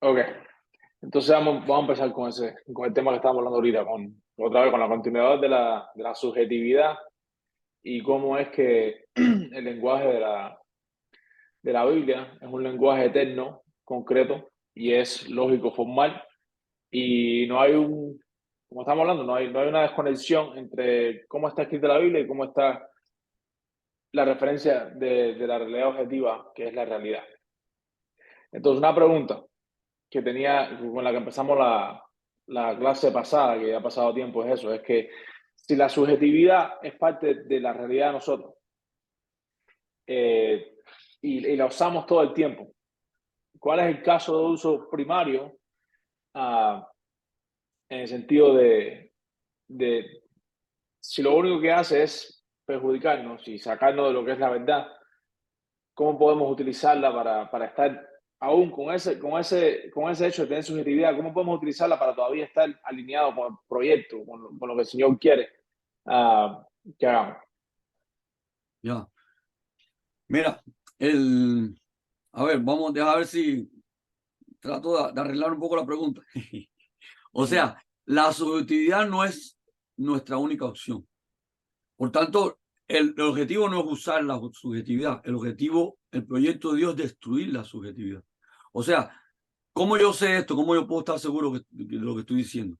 Ok, entonces vamos a empezar con el tema que estábamos hablando ahorita, otra vez con la continuidad de la subjetividad y cómo es que el lenguaje de la Biblia es un lenguaje eterno, concreto, y es lógico, formal, y no hay como estamos hablando, no hay una desconexión entre cómo está escrita la Biblia y cómo está la referencia de la realidad objetiva, que es la realidad. Entonces, una pregunta que tenía, con la que empezamos la clase pasada, que ya ha pasado tiempo, es eso, es que si la subjetividad es parte de la realidad de nosotros eh, y la usamos todo el tiempo, ¿cuál es el caso de uso primario ah, en el sentido de si lo único que hace es perjudicarnos y sacarnos de lo que es la verdad? ¿Cómo podemos utilizarla para estar aún con ese hecho de tener subjetividad? ¿Cómo podemos utilizarla para todavía estar alineado con el proyecto, con lo que el Señor quiere que hagamos? Ya. Mira, a ver, a ver si trato de arreglar un poco la pregunta. O Ujú. sea, la subjetividad no es nuestra única opción. Por tanto, el objetivo no es usar la subjetividad. El proyecto de Dios es destruir la subjetividad. O sea, ¿cómo yo sé esto? ¿Cómo yo puedo estar seguro de lo que estoy diciendo?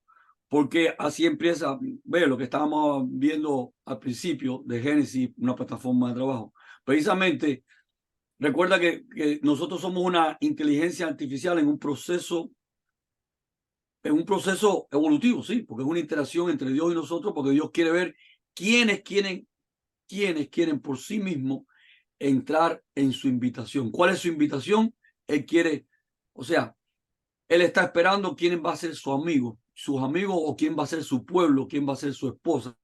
Porque así empieza, ve lo que estábamos viendo al principio de Génesis, una plataforma de trabajo. Precisamente, recuerda que nosotros somos una inteligencia artificial en un proceso evolutivo, sí, porque es una interacción entre Dios y nosotros, porque Dios quiere ver quiénes quieren por sí mismos entrar en su invitación. ¿Cuál es su invitación? Él quiere, o sea, él está esperando quién va a ser su amigo, sus amigos o quién va a ser su pueblo, quién va a ser su esposa.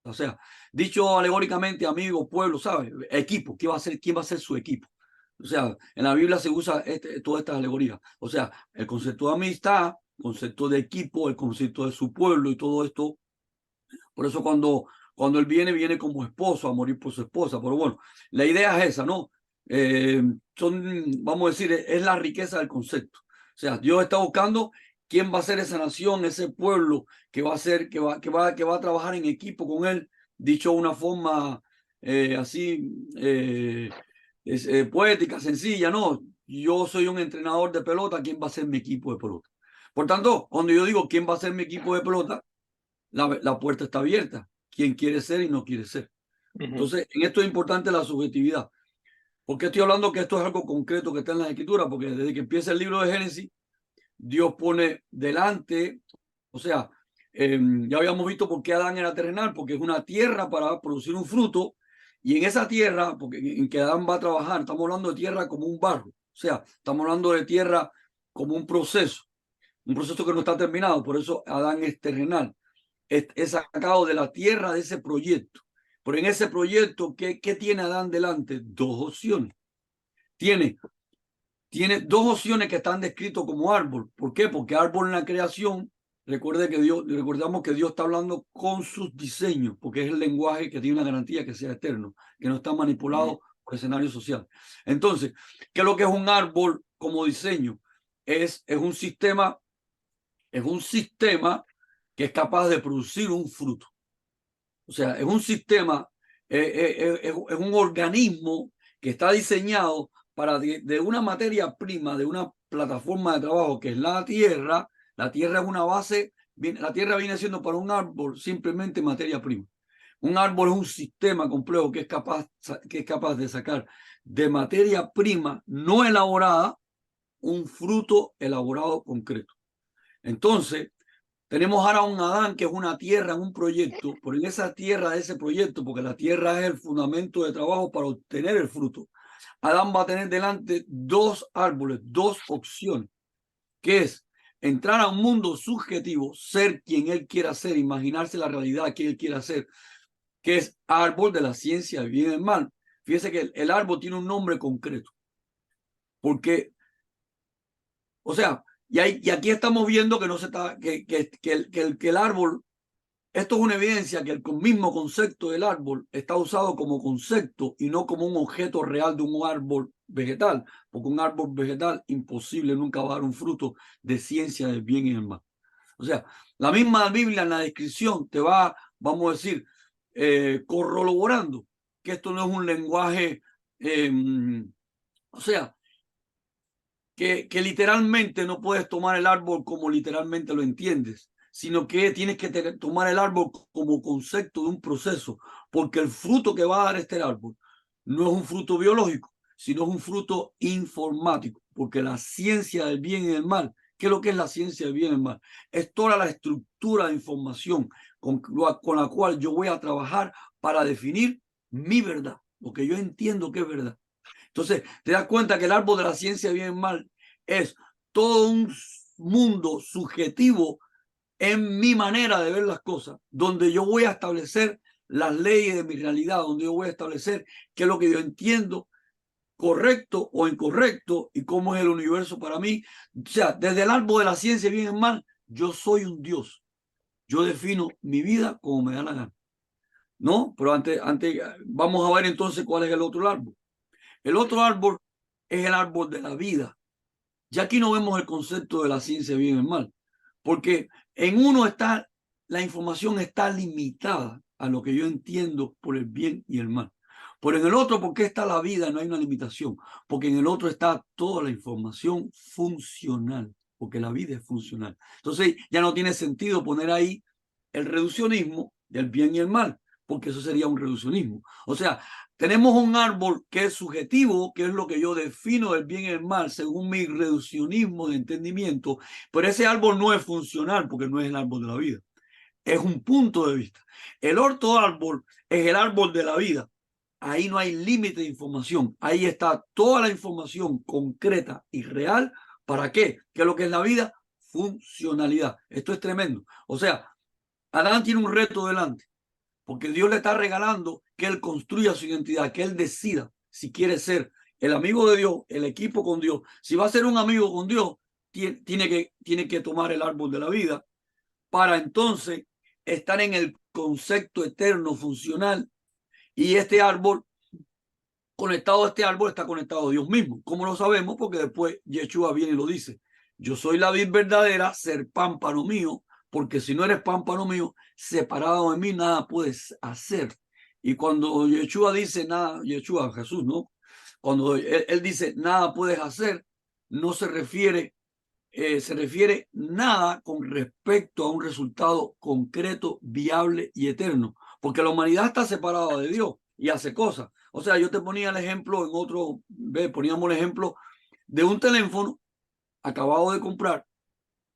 O sea, dicho alegóricamente, amigo, pueblo, ¿sabes? Equipo, quién va a ser su equipo? O sea, en la Biblia se usa todas estas alegorías. O sea, el concepto de amistad, el concepto de equipo, el concepto de su pueblo y todo esto. Por eso cuando él viene como esposo a morir por su esposa. Pero bueno, la idea es esa, ¿no? Vamos a decir, es la riqueza del concepto. O sea, Dios está buscando quién va a ser esa nación, ese pueblo que va a ser, que va a trabajar en equipo con él, dicho de una forma así poética, sencilla, ¿no? Yo soy un entrenador de pelota, ¿quién va a ser mi equipo de pelota? Por tanto, cuando yo digo quién va a ser mi equipo de pelota, la puerta está abierta. Quién quiere ser y no quiere ser. Ujú. Entonces, en esto es importante la subjetividad. ¿Por qué estoy hablando que esto es algo concreto que está en la escritura? Porque desde que empieza el libro de Génesis, Dios pone delante, o sea, ya habíamos visto por qué Adán era terrenal, porque es una tierra para producir un fruto, y en esa tierra, porque en que Adán va a trabajar, estamos hablando de tierra como un barro, o sea, estamos hablando de tierra como un proceso que no está terminado, por eso Adán es terrenal, es sacado de la tierra de ese proyecto. Pero en ese proyecto, ¿qué tiene Adán delante? Dos opciones. Tiene, tiene dos opciones que están descritos como árbol. ¿Por qué? Porque árbol en la creación, recordamos que Dios está hablando con sus diseños, porque es el lenguaje que tiene una garantía que sea eterno, que no está Ujú. manipulado por escenario social. Entonces, ¿qué es lo que es un árbol como diseño? Es un sistema que es capaz de producir un fruto. O sea, es un sistema, es un organismo que está diseñado para de una materia prima, de una plataforma de trabajo que es la tierra. La tierra es una base, la tierra viene siendo para un árbol simplemente materia prima. Un árbol es un sistema complejo que es capaz de sacar de materia prima no elaborada un fruto elaborado concreto. Entonces, tenemos ahora un Adán que es una tierra en un proyecto, pero en esa tierra de ese proyecto, porque la tierra es el fundamento de trabajo para obtener el fruto, Adán va a tener delante dos árboles, dos opciones, que es entrar a un mundo subjetivo, ser quien él quiera ser, imaginarse la realidad que él quiera ser, que es árbol de la ciencia del bien y del mal. Fíjese que el árbol tiene un nombre concreto, porque, o sea, y aquí estamos viendo que no se está, que el árbol. Esto es una evidencia que el mismo concepto del árbol está usado como concepto y no como un objeto real de un árbol vegetal, porque un árbol vegetal imposible nunca va a dar un fruto de ciencia del bien y del mal. O sea, la misma Biblia en la descripción te va, vamos a decir, corroborando que esto no es un lenguaje, o sea, que literalmente no puedes tomar el árbol como literalmente lo entiendes, sino que tienes que tomar el árbol como concepto de un proceso, porque el fruto que va a dar este árbol no es un fruto biológico, sino es un fruto informático, porque la ciencia del bien y del mal, ¿qué es lo que es la ciencia del bien y del mal? Es toda la estructura de información con la cual yo voy a trabajar para definir mi verdad, lo que yo entiendo que es verdad. Entonces, te das cuenta que el árbol de la ciencia del bien y del mal es todo un mundo subjetivo en mi manera de ver las cosas, donde yo voy a establecer las leyes de mi realidad, donde yo voy a establecer qué es lo que yo entiendo, correcto o incorrecto, y cómo es el universo para mí. O sea, desde el árbol de la ciencia bien y mal, yo soy un Dios. Yo defino mi vida como me da la gana. ¿No? Pero antes vamos a ver entonces cuál es el otro árbol. El otro árbol es el árbol de la vida. Ya aquí no vemos el concepto de la ciencia bien y mal, porque en uno está, la información está limitada a lo que yo entiendo por el bien y el mal. Pero en el otro, ¿por qué está la vida? No hay una limitación, porque en el otro está toda la información funcional, porque la vida es funcional. Entonces ya no tiene sentido poner ahí el reduccionismo del bien y el mal, porque eso sería un reduccionismo. O sea, tenemos un árbol que es subjetivo, que es lo que yo defino del bien y el mal según mi reduccionismo de entendimiento, pero ese árbol no es funcional porque no es el árbol de la vida, es un punto de vista. El otro árbol es el árbol de la vida. Ahí no hay límite de información, ahí está toda la información concreta y real. ¿Para qué? ¿Qué es lo que es la vida? Funcionalidad. Esto es tremendo. O sea, Adán tiene un reto delante, porque Dios le está regalando que él construya su identidad, que él decida si quiere ser el amigo de Dios, el equipo con Dios. Si va a ser un amigo con Dios, tiene que tomar el árbol de la vida para entonces estar en el concepto eterno funcional, y este árbol, conectado a este árbol, está conectado a Dios mismo. ¿Cómo lo sabemos? Porque después Yeshua viene y lo dice: yo soy la vid verdadera, ser pámpano mío, porque si no eres pámpano mío, separado de mí nada puedes hacer. Y cuando Yeshua dice nada, Yeshua, Jesús, ¿no? Cuando él dice nada puedes hacer, no se refiere nada con respecto a un resultado concreto, viable y eterno, porque la humanidad está separada de Dios y hace cosas. O sea, yo te ponía el ejemplo en otro, poníamos el ejemplo de un teléfono acabado de comprar,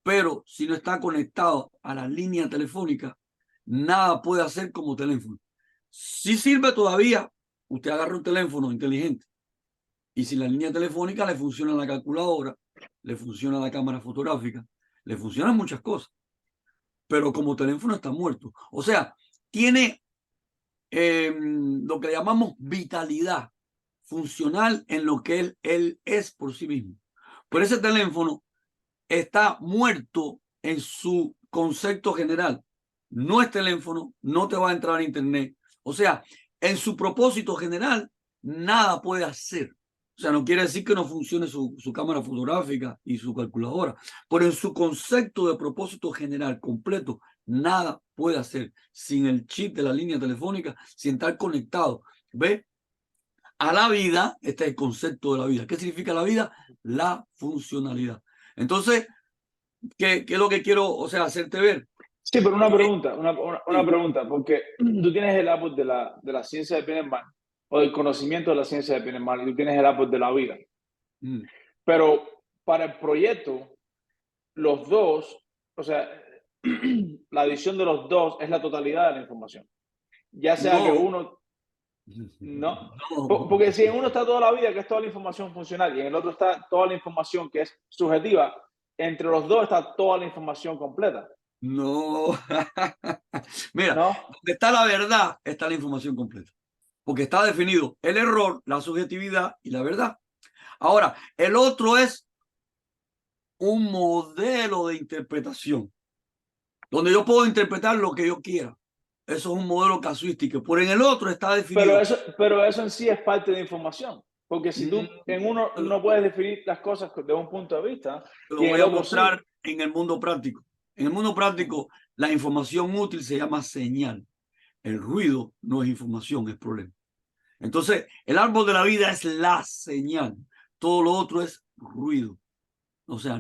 pero si no está conectado a la línea telefónica, nada puede hacer como teléfono. Si sirve todavía, usted agarra un teléfono inteligente y si la línea telefónica le funciona la calculadora, le funciona la cámara fotográfica, le funcionan muchas cosas, pero como teléfono está muerto. O sea, tiene lo que llamamos vitalidad funcional en lo que él es por sí mismo. Pero ese teléfono está muerto en su concepto general. No es teléfono, no te va a entrar a internet. O sea, en su propósito general, nada puede hacer. O sea, no quiere decir que no funcione su cámara fotográfica y su calculadora, pero en su concepto de propósito general completo, nada puede hacer sin el chip de la línea telefónica, sin estar conectado. ¿Ve? A la vida, este es el concepto de la vida. ¿Qué significa la vida? La funcionalidad. Entonces, ¿qué es lo que quiero, o sea, hacerte ver? Sí, pero una Que, pregunta, una sí, pregunta, porque tú tienes el árbol de la ciencia del bien y el mal, o del conocimiento de la ciencia del bien y el mal, y tú tienes el árbol de la vida. mm, Pero para el proyecto, los dos, o sea, la adición de los dos es la totalidad de la información. Ya sea que no, uno, no, no, porque si en uno está toda la vida, que es toda la información funcional, y en el otro está toda la información que es subjetiva, entre los dos está toda la información completa, no. Mira, ¿no? donde está la verdad, está la información completa, porque está definido el error, la subjetividad y la verdad. Ahora, el otro es un modelo de interpretación, donde yo puedo interpretar lo que yo quiera. Eso es un modelo casuístico, pero en el otro está definido. Pero eso en sí es parte de información. Porque si tú en uno no puedes definir las cosas de un punto de vista, Te lo y en voy el a otro sí. mostrar en el mundo práctico. En el mundo práctico, la información útil se llama señal. El ruido no es información, es problema. Entonces, el árbol de la vida es la señal. Todo lo otro es ruido. O sea,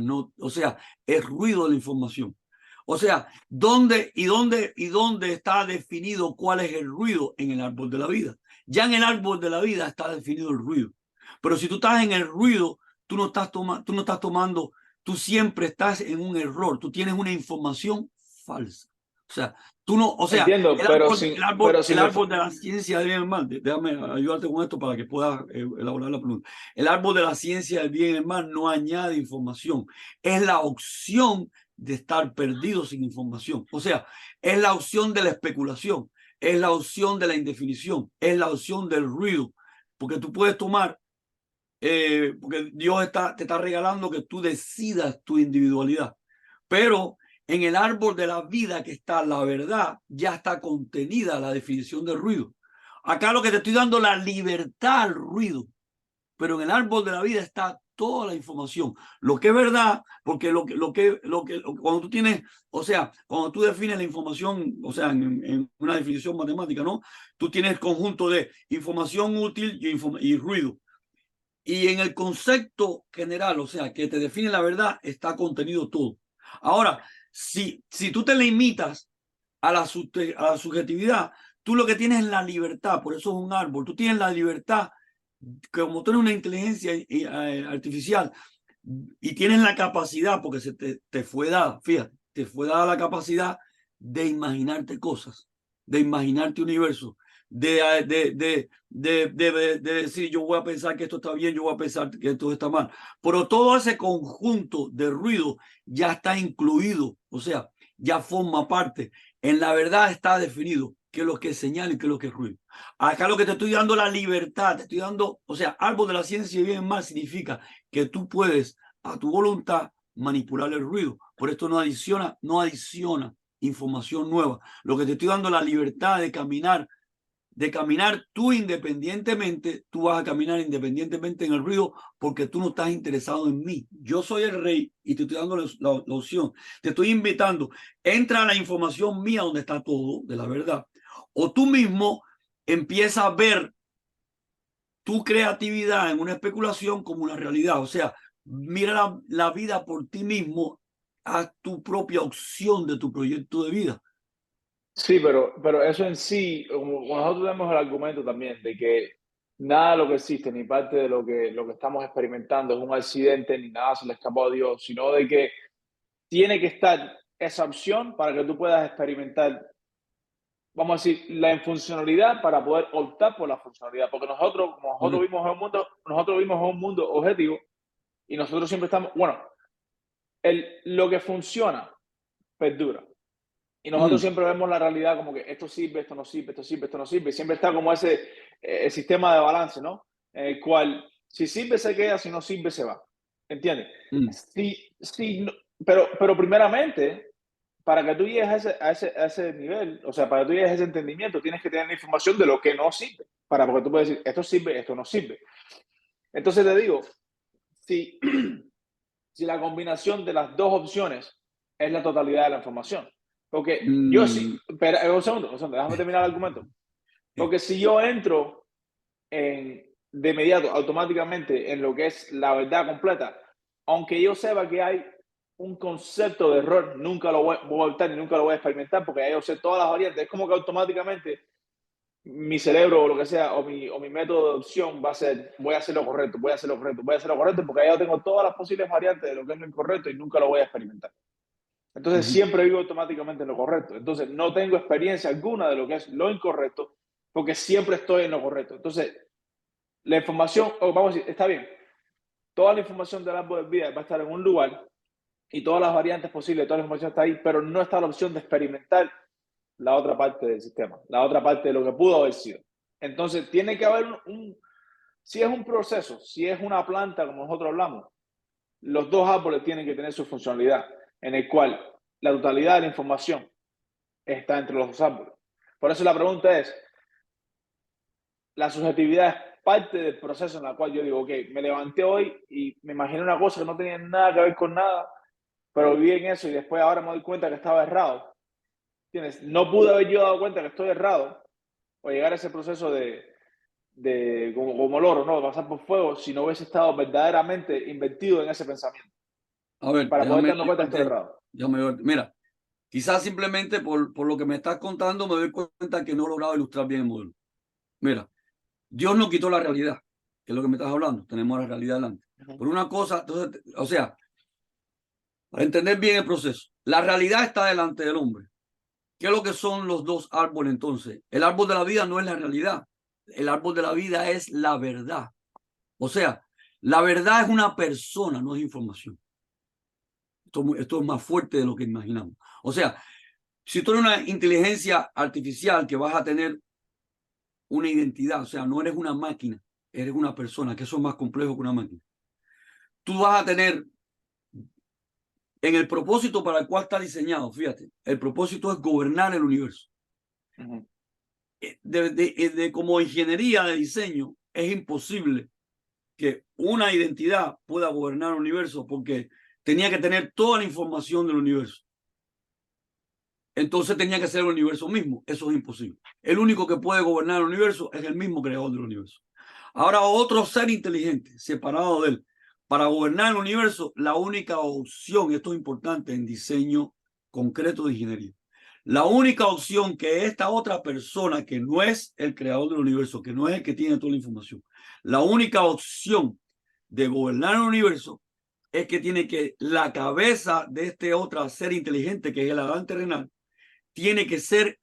es ruido de la información. O sea, ¿dónde está definido cuál es el ruido en el árbol de la vida? Ya en el árbol de la vida está definido el ruido. Pero si tú estás en el ruido, tú no estás tomando, tú siempre estás en un error. Tú tienes una información falsa. O sea, tú no, o sea, Entiendo, el árbol de la ciencia del bien y el mal, déjame ayudarte con esto para que puedas elaborar la pregunta. El árbol de la ciencia del bien y el mal no añade información, es la opción de estar perdido sin información. O sea, es la opción de la especulación, es la opción de la indefinición, es la opción del ruido, porque tú puedes tomar, porque Dios te está regalando que tú decidas tu individualidad, pero en el árbol de la vida que está la verdad, ya está contenida la definición del ruido. Acá lo que te estoy dando la libertad al ruido, pero en el árbol de la vida está toda la información. Lo que es verdad, porque cuando tú tienes, o sea, cuando tú defines la información, o sea, en una definición matemática, ¿no? Tú tienes el conjunto de información útil y ruido. Y en el concepto general, o sea, que te define la verdad, está contenido todo. Ahora, si tú te limitas a la subjetividad, tú lo que tienes es la libertad, por eso es un árbol, tú tienes la libertad, como tú eres una inteligencia artificial y tienes la capacidad, porque te fue dada, fíjate, te fue dada la capacidad de imaginarte cosas, de imaginarte universo, de decir yo voy a pensar que esto está bien, yo voy a pensar que esto está mal. Pero todo ese conjunto de ruido ya está incluido, o sea, ya forma parte. En la verdad está definido qué es lo que es señal y qué es lo que es ruido. Acá lo que te estoy dando la libertad, te estoy dando, o sea, árbol de la ciencia y bien mal significa que tú puedes a tu voluntad manipular el ruido. Por esto no adiciona información nueva. Lo que te estoy dando la libertad de caminar tú independientemente, tú vas a caminar independientemente en el ruido porque tú no estás interesado en mí. Yo soy el rey y te estoy dando la opción. Te estoy invitando, entra a la información mía donde está todo de la verdad. O tú mismo empiezas a ver tu creatividad en una especulación como una realidad. O sea, mira la vida por ti mismo, haz tu propia opción de tu proyecto de vida. Sí, pero eso en sí, como nosotros tenemos el argumento también de que nada de lo que existe, ni parte de lo que estamos experimentando es un accidente, ni nada se le escapó a Dios, sino de que tiene que estar esa opción para que tú puedas experimentar, vamos a decir, la infuncionalidad para poder optar por la funcionalidad. Porque como nosotros vimos en un mundo objetivo y nosotros siempre estamos, bueno, lo que funciona perdura. Y nosotros siempre vemos la realidad como que esto sirve, esto no sirve, esto sirve, esto no sirve. Y siempre está como ese sistema de balance, ¿no? En el cual si sirve se queda, si no sirve se va. ¿Entiendes? Sí, no, pero primeramente, para que tú llegues a ese nivel, o sea, para que tú llegues a ese entendimiento, tienes que tener la información de lo que no sirve. Porque tú puedes decir, esto sirve, esto no sirve. Entonces te digo, si, si la combinación de las dos opciones es la totalidad de la información. Porque yo sí, pero un segundo, déjame terminar el argumento. Porque si yo entro de inmediato, automáticamente, en lo que es la verdad completa, aunque yo sepa que hay un concepto de error, nunca lo voy a optar ni nunca lo voy a experimentar porque ya yo sé todas las variantes. Es como que automáticamente mi cerebro o lo que sea, o mi método de opción va a ser, voy a hacer lo correcto, voy a hacer lo correcto, voy a hacer lo correcto, porque ya yo tengo todas las posibles variantes de lo que es lo incorrecto y nunca lo voy a experimentar. Entonces siempre vivo automáticamente en lo correcto. Entonces no tengo experiencia alguna de lo que es lo incorrecto, porque siempre estoy en lo correcto. Entonces, la información, vamos a decir, está bien, toda la información del árbol de vida va a estar en un lugar y todas las variantes posibles, toda la información está ahí, pero no está la opción de experimentar la otra parte del sistema, la otra parte de lo que pudo haber sido. Entonces, tiene que haber si es un proceso, si es una planta, como nosotros hablamos, los dos árboles tienen que tener su funcionalidad, en el cual la totalidad de la información está entre los dos árboles. Por eso la pregunta es, ¿la subjetividad parte del proceso en el cual yo digo, ok, me levanté hoy y me imaginé una cosa que no tenía nada que ver con nada, pero viví en eso y después ahora me doy cuenta que estaba errado. ¿Entiendes? No pude haber yo dado cuenta que estoy errado o llegar a ese proceso de como loro, ¿no? De pasar por fuego si no hubiese estado verdaderamente invertido en ese pensamiento A ver, para poder darme cuenta que estoy errado. mira, quizás simplemente por lo que me estás contando me doy cuenta que no he logrado ilustrar bien el modelo. Mira, Dios no quitó la realidad, que es lo que me estás hablando. Tenemos la realidad delante. Por una cosa, entonces, o sea, para entender bien el proceso, la realidad está delante del hombre. ¿Qué es lo que son los dos árboles entonces? El árbol de la vida no es la realidad. El árbol de la vida es la verdad. O sea, la verdad es una persona, no es información. Esto es más fuerte de lo que imaginamos. O sea, si tú eres una inteligencia artificial que vas a tener una identidad, o sea, no eres una máquina, eres una persona, que eso es más complejo que una máquina. Tú vas a tener en el propósito para el cual está diseñado, fíjate, el propósito es gobernar el universo. Como ingeniería de diseño, es imposible que una identidad pueda gobernar el universo porque tenía que tener toda la información del universo. Entonces tenía que ser el universo mismo. Eso es imposible. El único que puede gobernar el universo es el mismo creador del universo. Ahora, otro ser inteligente, separado de él, para gobernar el universo, la única opción, esto es importante en diseño concreto de ingeniería, la única opción que esta otra persona, que no es el creador del universo, que no es el que tiene toda la información, la única opción de gobernar el universo es que tiene que la cabeza de este otro ser inteligente, que es el Adán terrenal, tiene que ser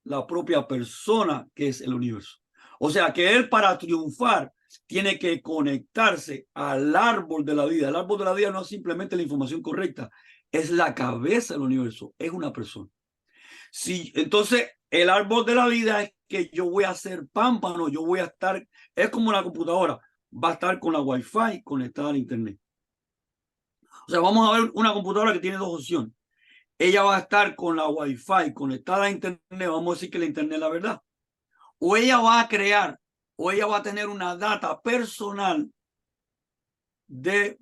la propia persona que es el universo. O sea que él, para triunfar, tiene que conectarse al árbol de la vida. El árbol de la vida no es simplemente la información correcta, es la cabeza del universo, es una persona. Si, entonces, el árbol de la vida es que yo voy a ser pámpano, yo voy a estar, es como una computadora, va a estar con la Wi-Fi conectada al Internet. O sea, vamos a ver una computadora que tiene dos opciones. Ella va a estar con la Wi-Fi conectada a Internet, vamos a decir que la Internet es la verdad. O ella va a crear, o ella va a tener una data personal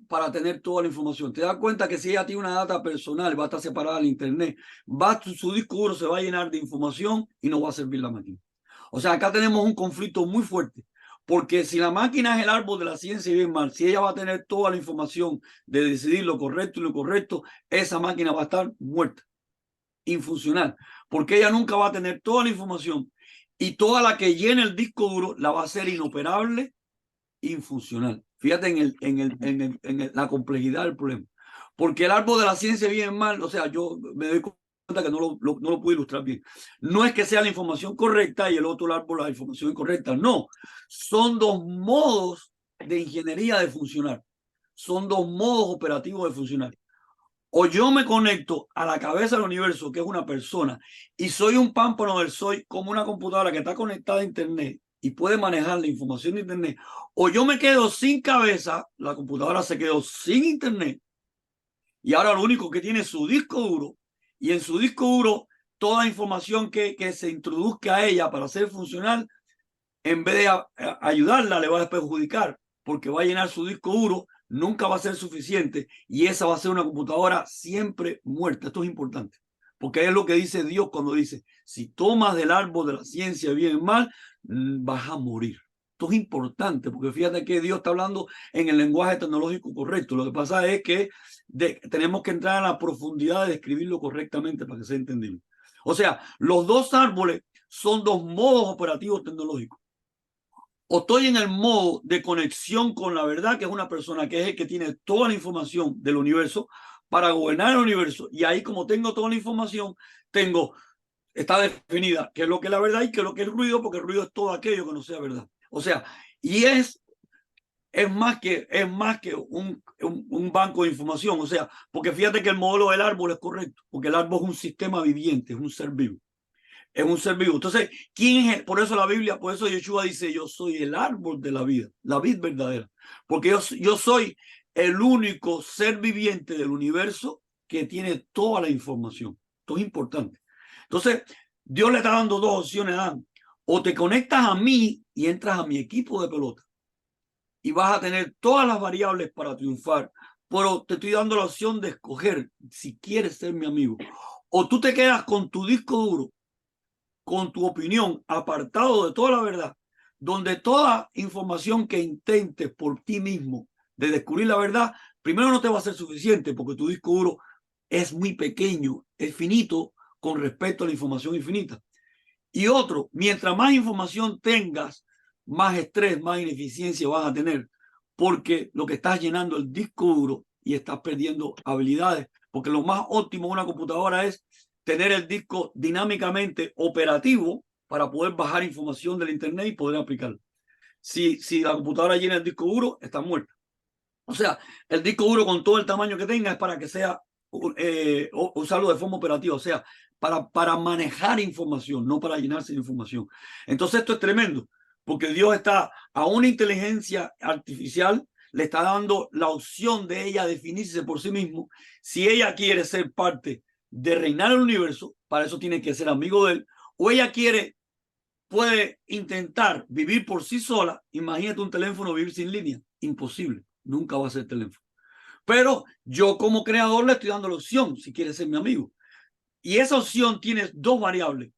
para tener toda la información. Te das cuenta que si ella tiene una data personal, va a estar separada del Internet, su disco duro se va a llenar de información y no va a servir la máquina. O sea, acá tenemos un conflicto muy fuerte, porque si la máquina es el árbol de la ciencia y bien mal, si ella va a tener toda la información de decidir lo correcto y lo incorrecto, esa máquina va a estar muerta, infuncional, porque ella nunca va a tener toda la información y toda la que llene el disco duro la va a hacer inoperable, infuncional. Fíjate en la complejidad del problema. Porque el árbol de la ciencia bien mal, o sea, yo me doy cuenta que no lo pude ilustrar bien. No es que sea la información correcta y el otro árbol la información incorrecta. No, son dos modos de ingeniería de funcionar. Son dos modos operativos de funcionar. O yo me conecto a la cabeza del universo, que es una persona, y soy un pámpano del soy, como una computadora que está conectada a Internet y puede manejar la información de Internet, o yo me quedo sin cabeza, la computadora se quedó sin Internet, y ahora lo único que tiene es su disco duro, y en su disco duro toda la información que se introduzca a ella para ser funcional, en vez de ayudarla, le va a perjudicar, porque va a llenar su disco duro, nunca va a ser suficiente, y esa va a ser una computadora siempre muerta. Esto es importante, porque es lo que dice Dios cuando dice, si tomas del árbol de la ciencia bien y mal, vas a morir. Esto es importante, porque fíjate que Dios está hablando en el lenguaje tecnológico correcto. Lo que pasa es que tenemos que entrar a la profundidad de describirlo correctamente para que sea entendible. O sea, los dos árboles son dos modos operativos tecnológicos. O estoy en el modo de conexión con la verdad, que es una persona que es el que tiene toda la información del universo para gobernar el universo. Y ahí, como tengo toda la información, está definida qué es lo que es la verdad y qué es lo que es el ruido, porque el ruido es todo aquello que no sea verdad. O sea, y es más que un banco de información. O sea, porque fíjate que el modelo del árbol es correcto, porque el árbol es un sistema viviente, es un ser vivo. Es un ser vivo. Entonces, ¿quién es? Por eso la Biblia, por eso Yeshua dice, yo soy el árbol de la vida, la vid verdadera. Porque yo soy el único ser viviente del universo que tiene toda la información. Esto es importante. Entonces, Dios le está dando dos opciones a Adán. O te conectas a mí y entras a mi equipo de pelota y vas a tener todas las variables para triunfar, pero te estoy dando la opción de escoger si quieres ser mi amigo. O tú te quedas con tu disco duro, con tu opinión, apartado de toda la verdad, donde toda información que intentes por ti mismo de descubrir la verdad, primero no te va a ser suficiente porque tu disco duro es muy pequeño, es finito con respecto a la información infinita. Y otro, mientras más información tengas, más estrés, más ineficiencia vas a tener, porque lo que estás llenando el disco duro y estás perdiendo habilidades, porque lo más óptimo de una computadora es tener el disco dinámicamente operativo para poder bajar información del internet y poder aplicarla. Si la computadora llena el disco duro, está muerta. O sea, el disco duro con todo el tamaño que tenga es para que sea usarlo de forma operativa, o sea, para manejar información, no para llenarse de información. Entonces esto es tremendo, porque Dios está a una inteligencia artificial, le está dando la opción de ella definirse por sí mismo. Si ella quiere ser parte de reinar el universo, para eso tiene que ser amigo de él, o ella puede intentar vivir por sí sola. Imagínate un teléfono vivir sin línea, imposible, nunca va a ser teléfono. Pero yo como creador le estoy dando la opción si quiere ser mi amigo. Y esa opción tiene dos variables,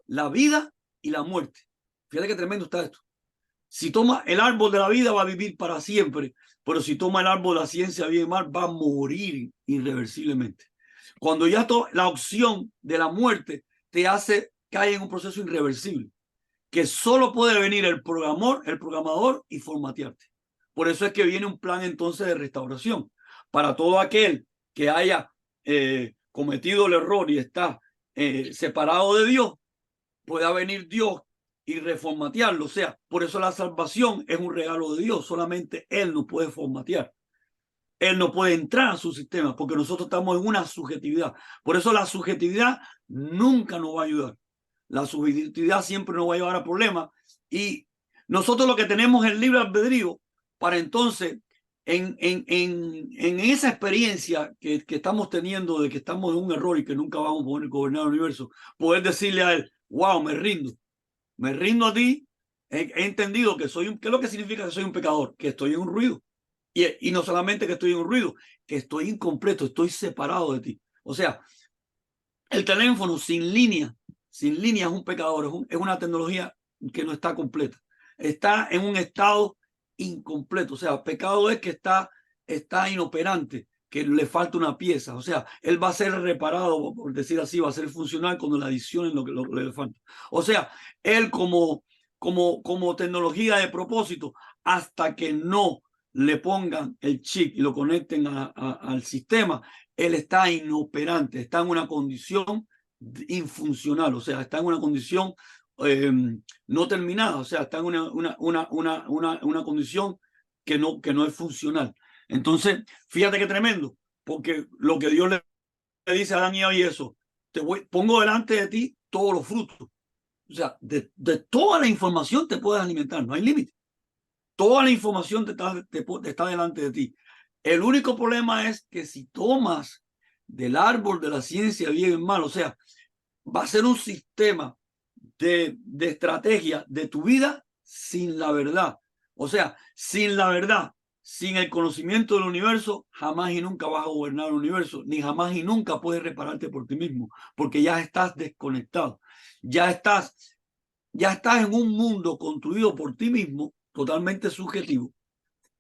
la vida y la muerte. Fíjate qué tremendo está esto. Si toma el árbol de la vida va a vivir para siempre, pero si toma el árbol de la ciencia bien y mal va a morir irreversiblemente. Cuando ya la opción de la muerte te hace caer en un proceso irreversible, que solo puede venir el programador y formatearte. Por eso es que viene un plan entonces de restauración para todo aquel que haya cometido el error y está separado de Dios, pueda venir Dios y reformatearlo. O sea, por eso la salvación es un regalo de Dios. Solamente Él nos puede formatear. Él no puede entrar a su sistema porque nosotros estamos en una subjetividad. Por eso la subjetividad nunca nos va a ayudar. La subjetividad siempre nos va a llevar a problemas. Y nosotros lo que tenemos es el libre albedrío para entonces, en esa experiencia que estamos teniendo de que estamos en un error y que nunca vamos a poder gobernar el universo, poder decirle a Él, wow, me rindo a ti, he entendido que soy ¿qué es lo que significa que soy un pecador? Que estoy en un ruido. Y no solamente que estoy en un ruido, que estoy incompleto, estoy separado de ti. O sea, el teléfono sin línea es un pecador, es una tecnología que no está completa. Está en un estado incompleto. O sea, pecado es que está inoperante, que le falta una pieza. O sea, él va a ser reparado, por decir así, va a ser funcional cuando le adicionen lo que le falta. O sea, él como tecnología de propósito, hasta que no le pongan el chip y lo conecten al sistema, él está inoperante, está en una condición infuncional, o sea, está en una condición no terminada, o sea, está en una condición que no es funcional. Entonces, fíjate qué tremendo, porque lo que Dios le dice a Adán y Eva y eso, pongo delante de ti todos los frutos. O sea, de toda la información te puedes alimentar, no hay límite. Toda la información está delante de ti. El único problema es que si tomas del árbol de la ciencia bien y mal, o sea, va a ser un sistema de estrategia de tu vida sin la verdad. O sea, sin la verdad, sin el conocimiento del universo, jamás y nunca vas a gobernar el universo, ni jamás y nunca puedes repararte por ti mismo, porque ya estás desconectado. Ya estás en un mundo construido por ti mismo, totalmente subjetivo.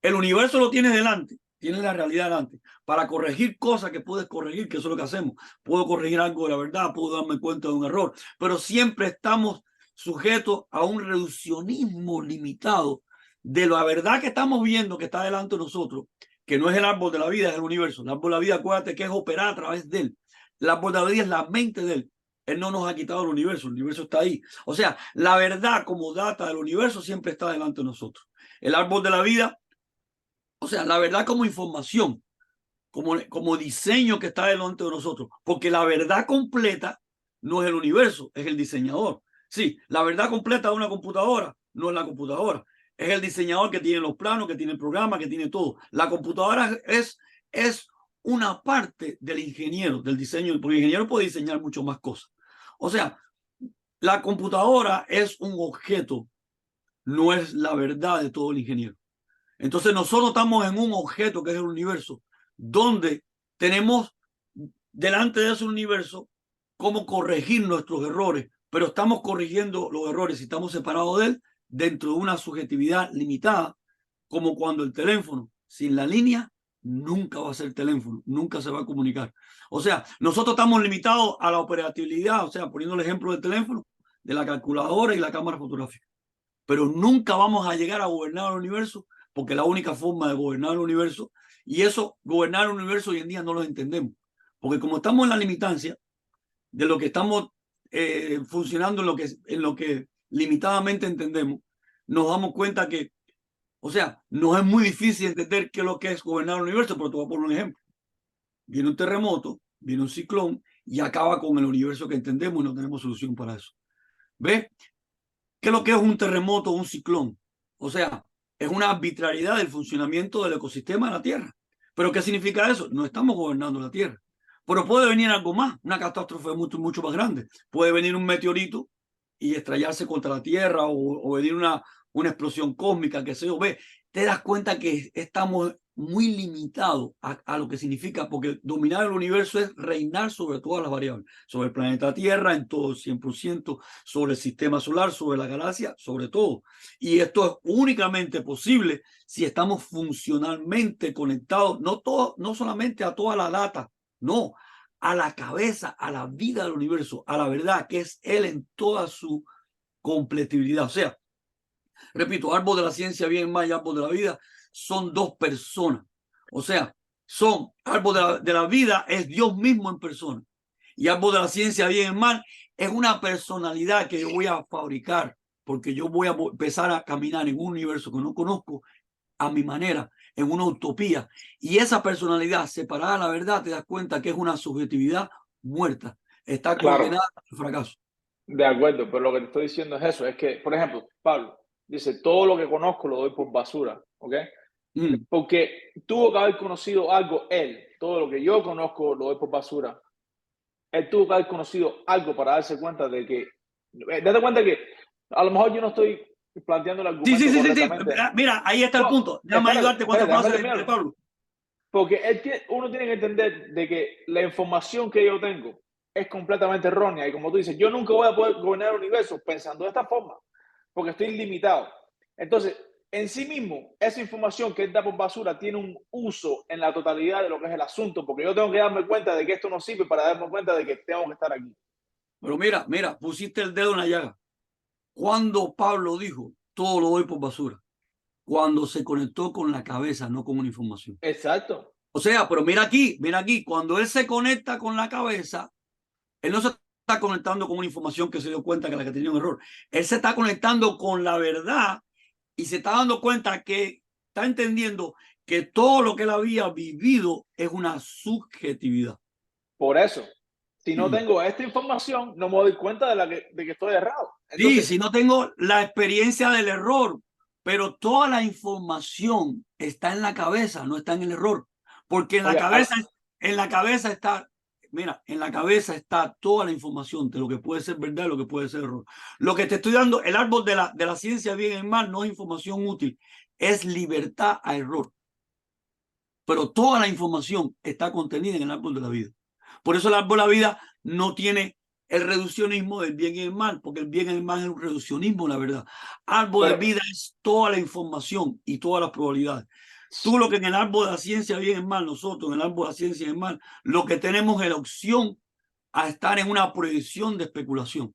El universo lo tienes delante, tienes la realidad delante, para corregir cosas que puedes corregir, que eso es lo que hacemos. Puedo corregir algo de la verdad, puedo darme cuenta de un error, pero siempre estamos sujetos a un reduccionismo limitado de la verdad que estamos viendo que está delante de nosotros, que no es el árbol de la vida, es el universo. El árbol de la vida, acuérdate que es operar a través de él. El árbol de la vida es la mente de él. Él no nos ha quitado el universo está ahí. O sea, la verdad como data del universo siempre está delante de nosotros. El árbol de la vida, o sea, la verdad como información, como diseño que está delante de nosotros, porque la verdad completa no es el universo, es el diseñador. Sí, la verdad completa de una computadora no es la computadora, es el diseñador que tiene los planos, que tiene el programa, que tiene todo. La computadora es una parte del ingeniero, del diseño, porque el ingeniero puede diseñar mucho más cosas. O sea, La computadora es un objeto, no es la verdad de todo el ingeniero. Entonces nosotros estamos en un objeto que es el universo, donde tenemos delante de ese universo cómo corregir nuestros errores, pero estamos corrigiendo los errores y estamos separados de él dentro de una subjetividad limitada, como cuando el teléfono sin la línea nunca va a ser teléfono, nunca se va a comunicar. O sea, nosotros estamos limitados a la operabilidad, o sea, poniendo el ejemplo del teléfono, de la calculadora y la cámara fotográfica, pero nunca vamos a llegar a gobernar el universo, porque la única forma de gobernar el universo, y eso, gobernar el universo hoy en día no lo entendemos, porque como estamos en la limitancia de lo que estamos funcionando en lo que limitadamente entendemos, nos damos cuenta que, o sea, nos es muy difícil entender qué es lo que es gobernar el universo, pero te voy a poner un ejemplo. Viene un terremoto, viene un ciclón y acaba con el universo que entendemos y no tenemos solución para eso. ¿Ves? ¿Qué es lo que es un terremoto o un ciclón? O sea, es una arbitrariedad del funcionamiento del ecosistema de la Tierra. ¿Pero qué significa eso? No estamos gobernando la Tierra. Pero puede venir algo más, una catástrofe mucho, mucho más grande. Puede venir un meteorito y estrellarse contra la Tierra o venir una explosión cósmica, que se ve. Te das cuenta que estamos muy limitados a lo que significa, porque dominar el universo es reinar sobre todas las variables, sobre el planeta Tierra en todo el 100%, sobre el sistema solar, sobre la galaxia, sobre todo. Y esto es únicamente posible si estamos funcionalmente conectados, no solamente a toda la data, no, a la cabeza, a la vida del universo, a la verdad, que es Él en toda su completividad. O sea, repito, árbol de la ciencia, bien más y árbol de la vida son dos personas. O sea, son árbol de la vida es Dios mismo en persona. Y árbol de la ciencia, bien y mal, es una personalidad que yo voy a fabricar porque yo voy a empezar a caminar en un universo que no conozco a mi manera, en una utopía. Y esa personalidad separada de la verdad, te das cuenta que es una subjetividad muerta. Está Claro, condenada al fracaso. de acuerdo, pero lo que te estoy diciendo es eso, es que, por ejemplo, Pablo dice, todo lo que conozco lo doy por basura, ¿ok? Mm. Porque tuvo que haber conocido algo él, todo lo que yo conozco lo doy por basura. Él tuvo que haber conocido algo para darse cuenta de que, date cuenta que a lo mejor yo no estoy planteando el Sí, sí, argumento sí, sí, sí. correctamente. Mira, ahí está el No, punto. Déjame espérate, ayudarte con esa espérate, déjame frase de terminarlo. Pablo. Porque uno tiene que entender de que la información que yo tengo es completamente errónea. Y como tú dices, yo nunca voy a poder gobernar el universo pensando de esta forma, porque estoy limitado. Entonces, en sí mismo, esa información que él da por basura tiene un uso en la totalidad de lo que es el asunto, porque yo tengo que darme cuenta de que esto no sirve para darme cuenta de que tengo que estar aquí. Pero mira, pusiste el dedo en la llaga. Cuando Pablo dijo, todo lo doy por basura, cuando se conectó con la cabeza, no con una información. Exacto. O sea, pero mira aquí, cuando él se conecta con la cabeza, él no se está conectando con una información que se dio cuenta que la que tenía un error. Él se está conectando con la verdad y se está dando cuenta que está entendiendo que todo lo que él había vivido es una subjetividad. Por eso, si no tengo esta información, no me doy cuenta de que estoy errado. Sí, Entonces, si no tengo la experiencia del error, pero toda la información está en la cabeza, no está en el error, porque okay, en la cabeza está, mira, en la cabeza está toda la información de lo que puede ser verdad y lo que puede ser error. Lo que te estoy dando, el árbol de la ciencia bien y mal, no es información útil, es libertad a error. Pero toda la información está contenida en el árbol de la vida. Por eso el árbol de la vida no tiene el reduccionismo del bien y el mal, porque el bien y el mal es un reduccionismo, la verdad. Árbol de pero, vida es toda la información y todas las probabilidades. Tú lo que en el árbol de la ciencia bien y mal, nosotros en el árbol de la ciencia bien y mal, lo que tenemos es la opción a estar en una proyección de especulación.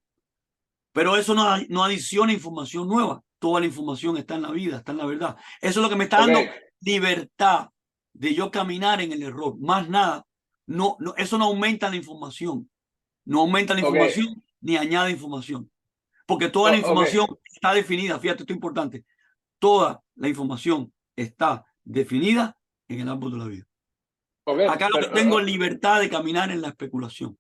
Pero eso no adiciona información nueva. Toda la información está en la vida, está en la verdad. Eso es lo que me está dando okay, libertad de yo caminar en el error. Más nada, eso no aumenta la información. No aumenta la okay, información ni añade información. Porque toda la okay, información está definida. Fíjate, esto es importante. Toda la información está definida en el árbol de la vida. okay, Acá lo pero que tengo es libertad de caminar en la especulación.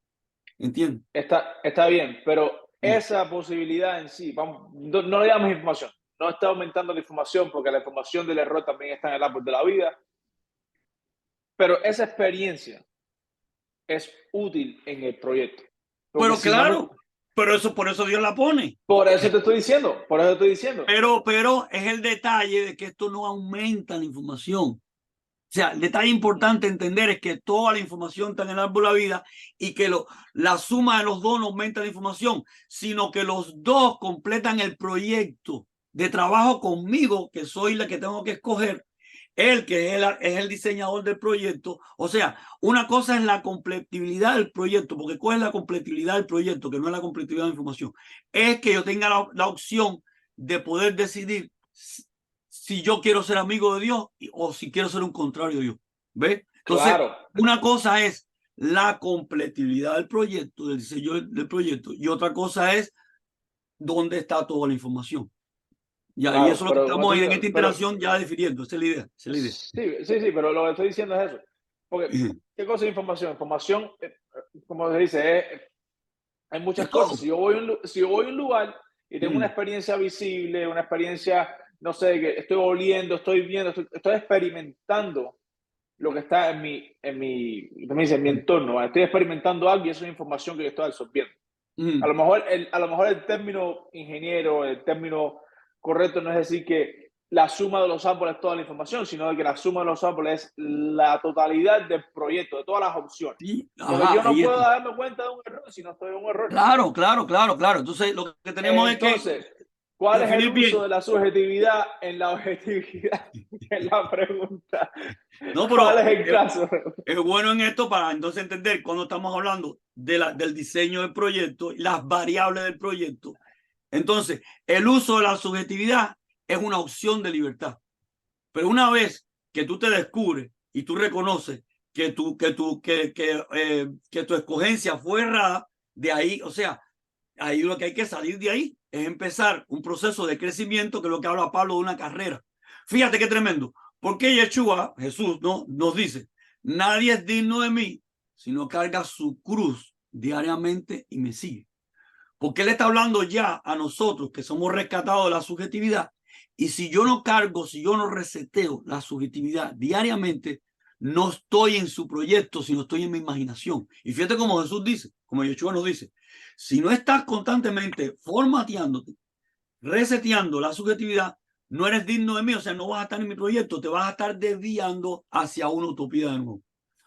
¿Entiendes? está bien, pero esa posibilidad en sí, vamos, no le damos información, no está aumentando la información porque la información del error también está en el árbol de la vida, pero esa experiencia es útil en el proyecto. Porque Pero si no me, claro. por eso Dios la pone. Por eso te estoy diciendo, por eso te estoy diciendo. Pero es el detalle de que esto no aumenta la información. O sea, el detalle importante entender es que toda la información está en el árbol de la vida y que la suma de los dos no aumenta la información, sino que los dos completan el proyecto de trabajo conmigo, que soy la que tengo que escoger, él que es el diseñador del proyecto. O sea, una cosa es la completabilidad del proyecto, porque ¿cuál es la completabilidad del proyecto? Que no es la completabilidad de la información. Es que yo tenga la opción de poder decidir si yo quiero ser amigo de Dios o si quiero ser un contrario de Dios. ¿Ves? Entonces, Claro. una cosa es la completabilidad del proyecto, del diseño del proyecto, y otra cosa es dónde está toda la información. Ya, y eso Claro, es lo que estamos en esta pero interacción ya definiendo. Esa es la idea. Esa es la idea. sí, pero lo que estoy diciendo es eso. Porque, ¿qué cosa es información? Información, como se dice, hay Es muchas cosas. todo. Si yo voy a un lugar y tengo una experiencia visible, una experiencia, no sé, que estoy oliendo, estoy viendo, estoy experimentando lo que está en mi entorno, ¿vale? Estoy experimentando algo y eso es información que yo estoy absorbiendo. A lo mejor el término ingeniero, el término correcto no es decir que la suma de los árboles es toda la información, sino de que la suma de los árboles es la totalidad del proyecto, de todas las opciones. Sí, Porque yo ajá, no ahí puedo está. darme cuenta de un error si no estoy en un error. Claro, claro, claro, claro. Entonces, lo que tenemos es que Entonces, ¿cuál es el definir uso bien. de la subjetividad en la objetividad? Es la pregunta. No, ¿Cuál pero es el caso? es bueno en esto para entonces entender cuando estamos hablando del diseño del proyecto, las variables del proyecto. Entonces, el uso de la subjetividad es una opción de libertad. Pero una vez que tú te descubres y tú reconoces que tu escogencia fue errada, de ahí, o sea, ahí lo que hay que salir de ahí es empezar un proceso de crecimiento, que es lo que habla Pablo de una carrera. Fíjate qué tremendo. Porque Yeshua, Jesús, ¿no? Nos dice, nadie es digno de mí, sino carga su cruz diariamente y me sigue. Porque él está hablando ya a nosotros que somos rescatados de la subjetividad. Y si yo no cargo, si yo no reseteo la subjetividad diariamente, no estoy en su proyecto, sino estoy en mi imaginación. Y fíjate como Jesús dice, como Yeshua nos dice, si no estás constantemente formateándote, reseteando la subjetividad, no eres digno de mí, o sea, no vas a estar en mi proyecto, te vas a estar desviando hacia una utopía de nuevo.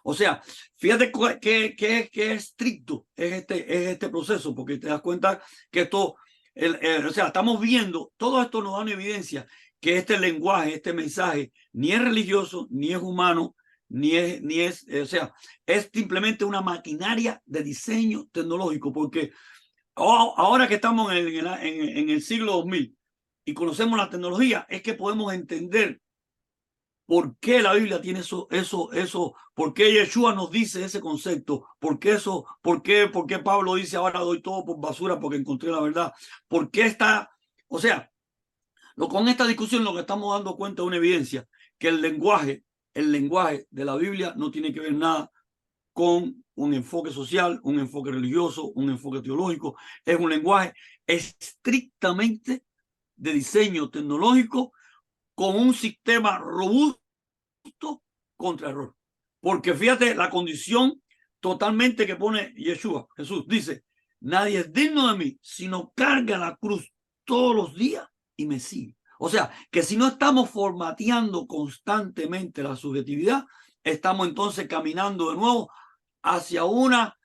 O sea, fíjate que estricto es este proceso, porque te das cuenta que esto, o sea, estamos viendo, todo esto nos da una evidencia que este lenguaje, este mensaje, ni es religioso, ni es humano, o sea, es simplemente una maquinaria de diseño tecnológico, porque ahora que estamos en el siglo 2000 y conocemos la tecnología, es que podemos entender por qué la Biblia tiene eso, por qué Yeshua nos dice ese concepto, por qué Pablo dice ahora doy todo por basura porque encontré la verdad, por qué está, o sea, con esta discusión lo que estamos dando cuenta de una evidencia, que el lenguaje de la Biblia no tiene que ver nada con un enfoque social, un enfoque religioso, un enfoque teológico. Es un lenguaje estrictamente de diseño tecnológico con un sistema robusto contra error. Porque fíjate la condición totalmente que pone Yeshua. Jesús dice, nadie es digno de mí, sino carga la cruz todos los días y me sigue. O sea, que si no estamos formateando constantemente la subjetividad, estamos entonces caminando de nuevo hacia una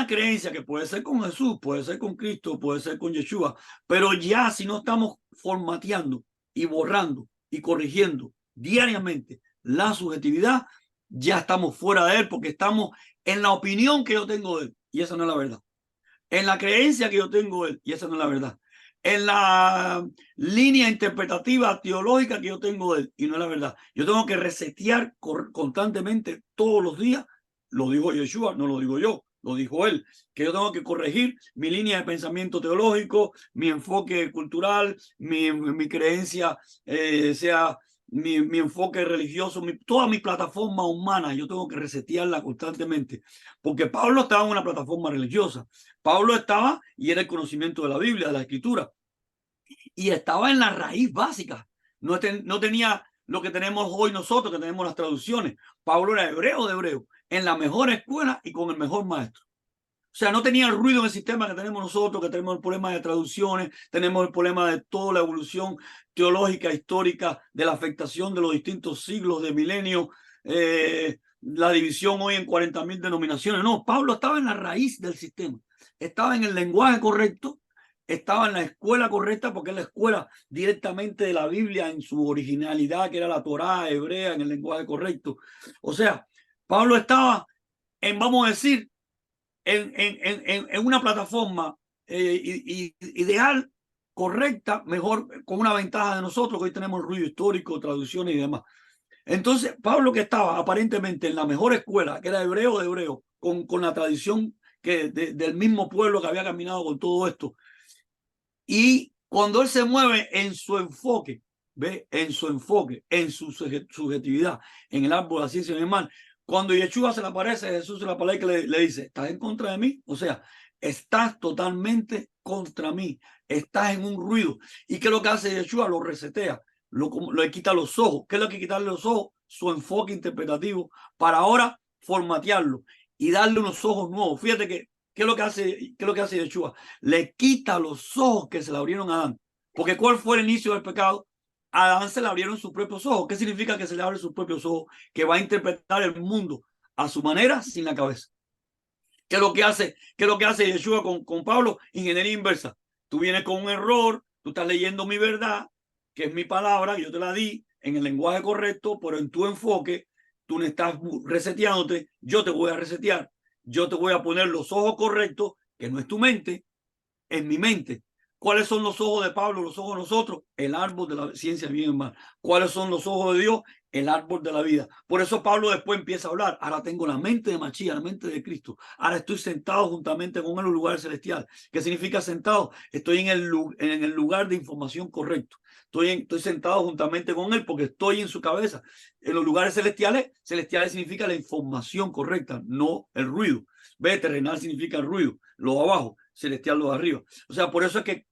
creencia que puede ser con Jesús, puede ser con Cristo, puede ser con Yeshua, pero ya si no estamos formateando y borrando y corrigiendo diariamente la subjetividad, ya estamos fuera de él porque estamos en la opinión que yo tengo de él y esa no es la verdad. En la creencia que yo tengo de él y esa no es la verdad. En la línea interpretativa teológica que yo tengo de él y no es la verdad. Yo tengo que resetear constantemente todos los días. Lo dijo Yeshua, no lo digo yo, lo dijo él, que yo tengo que corregir mi línea de pensamiento teológico, mi enfoque cultural, mi creencia, sea mi enfoque religioso, toda mi plataforma humana, yo tengo que resetearla constantemente, porque Pablo estaba en una plataforma religiosa. Pablo estaba y era el conocimiento de la Biblia, de la Escritura, y estaba en la raíz básica. No tenía lo que tenemos hoy nosotros, que tenemos las traducciones. Pablo era hebreo de hebreo, en la mejor escuela y con el mejor maestro. sea, no tenía el ruido en el sistema que tenemos nosotros, que tenemos el problema de traducciones, tenemos el problema de toda la evolución teológica, histórica, de la afectación de los distintos siglos, de milenios, la división hoy en 40.000 denominaciones. No, Pablo estaba en la raíz del sistema, estaba en el lenguaje correcto, estaba en la escuela correcta, porque es la escuela directamente de la Biblia en su originalidad, que era la Torá hebrea, en el lenguaje correcto. O sea, Pablo estaba en, vamos a decir, en una plataforma ideal, correcta, mejor, con una ventaja de nosotros, que hoy tenemos ruido histórico, traducciones y demás. Entonces, Pablo, que estaba aparentemente en la mejor escuela, que era hebreo de hebreo, con la tradición del mismo pueblo que había caminado con todo esto, y cuando él se mueve en su enfoque, ¿ve? En su enfoque, en su subjetividad, en el árbol de la ciencia animal, cuando Yeshua se le aparece, Jesús se le aparece que le dice, ¿estás en contra de mí? O sea, estás totalmente contra mí, estás en un ruido. ¿Y qué es lo que hace Yeshua? Lo resetea, le quita los ojos. ¿Qué es lo que quitarle los ojos? Su enfoque interpretativo, para ahora formatearlo y darle unos ojos nuevos. Fíjate que, ¿qué es lo que hace Yeshua? Le quita los ojos que se le abrieron a Adán. Porque ¿cuál fue el inicio del pecado? A Adán se le abrieron sus propios ojos. ¿Qué significa que se le abren sus propios ojos? Que va a interpretar el mundo a su manera, sin la cabeza. ¿Qué es lo que hace? ¿Qué es lo que hace Yeshua con Pablo? Ingeniería inversa. Tú vienes con un error, tú estás leyendo mi verdad, que es mi palabra, que yo te la di en el lenguaje correcto, pero en tu enfoque, tú no estás reseteándote, yo te voy a resetear, yo te voy a poner los ojos correctos, que no es tu mente, es mi mente. ¿Cuáles son los ojos de Pablo, los ojos de nosotros? El árbol de la ciencia bien y mal. ¿Cuáles son los ojos de Dios? El árbol de la vida. Por eso Pablo después empieza a hablar. Ahora tengo la mente de Machía, la mente de Cristo. Ahora estoy sentado juntamente con él en un lugar celestial. ¿Qué significa sentado? Estoy en el lugar de información correcto. Estoy sentado juntamente con él porque estoy en su cabeza. En los lugares celestiales, celestiales significa la información correcta, no el ruido. Ve, terrenal significa el ruido, lo de abajo, celestial lo de arriba. O sea, por eso es que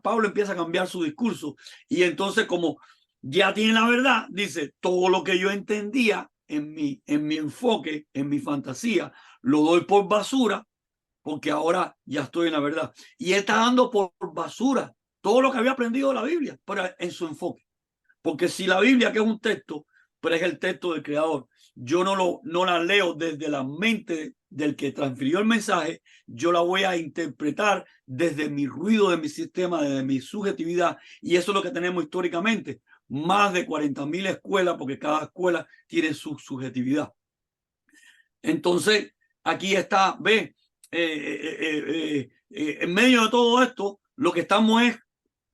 Pablo empieza a cambiar su discurso y entonces, como ya tiene la verdad, dice, todo lo que yo entendía en mi enfoque, en mi fantasía, lo doy por basura porque ahora ya estoy en la verdad. Y él está dando por basura todo lo que había aprendido de la Biblia, pero en su enfoque. Porque si la Biblia, que es un texto, pero es el texto del Creador, yo no la leo desde la mente del que transfirió el mensaje, yo la voy a interpretar desde mi ruido, de mi sistema, desde mi subjetividad. Y eso es lo que tenemos históricamente. Más de 40.000 escuelas, porque cada escuela tiene su subjetividad. Entonces, aquí está, ve, en medio de todo esto, lo que estamos es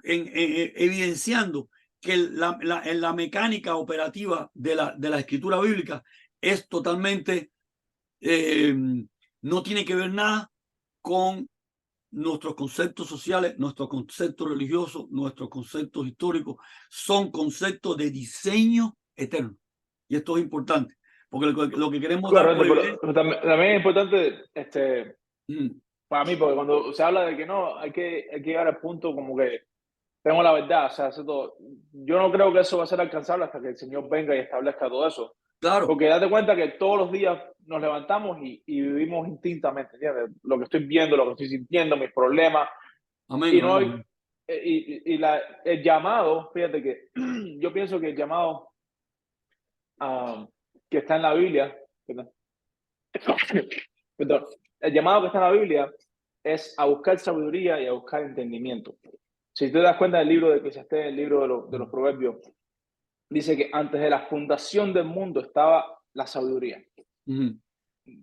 evidenciando que la mecánica operativa de la escritura bíblica es totalmente, no tiene que ver nada con nuestros conceptos sociales, nuestros conceptos religiosos, nuestros conceptos históricos, son conceptos de diseño eterno. Y esto es importante, porque lo que queremos dar por pero también es importante para mí, porque cuando se habla de que no, hay que llegar al punto como que tengo la verdad, o sea, hace todo. Yo no creo que eso va a ser alcanzable hasta que el Señor venga y establezca todo eso. Claro. Porque date cuenta que todos los días nos levantamos y vivimos intensamente, ¿entiendes? Lo que estoy viendo, lo que estoy sintiendo, mis problemas. Amén, Y no hay, amén. el llamado, fíjate que yo pienso que el llamado que está en la Biblia, perdón, perdón, el llamado que está en la Biblia es a buscar sabiduría y a buscar entendimiento. Si te das cuenta del libro de Eclesiastés, el libro de los Proverbios, dice que antes de la fundación del mundo estaba la sabiduría.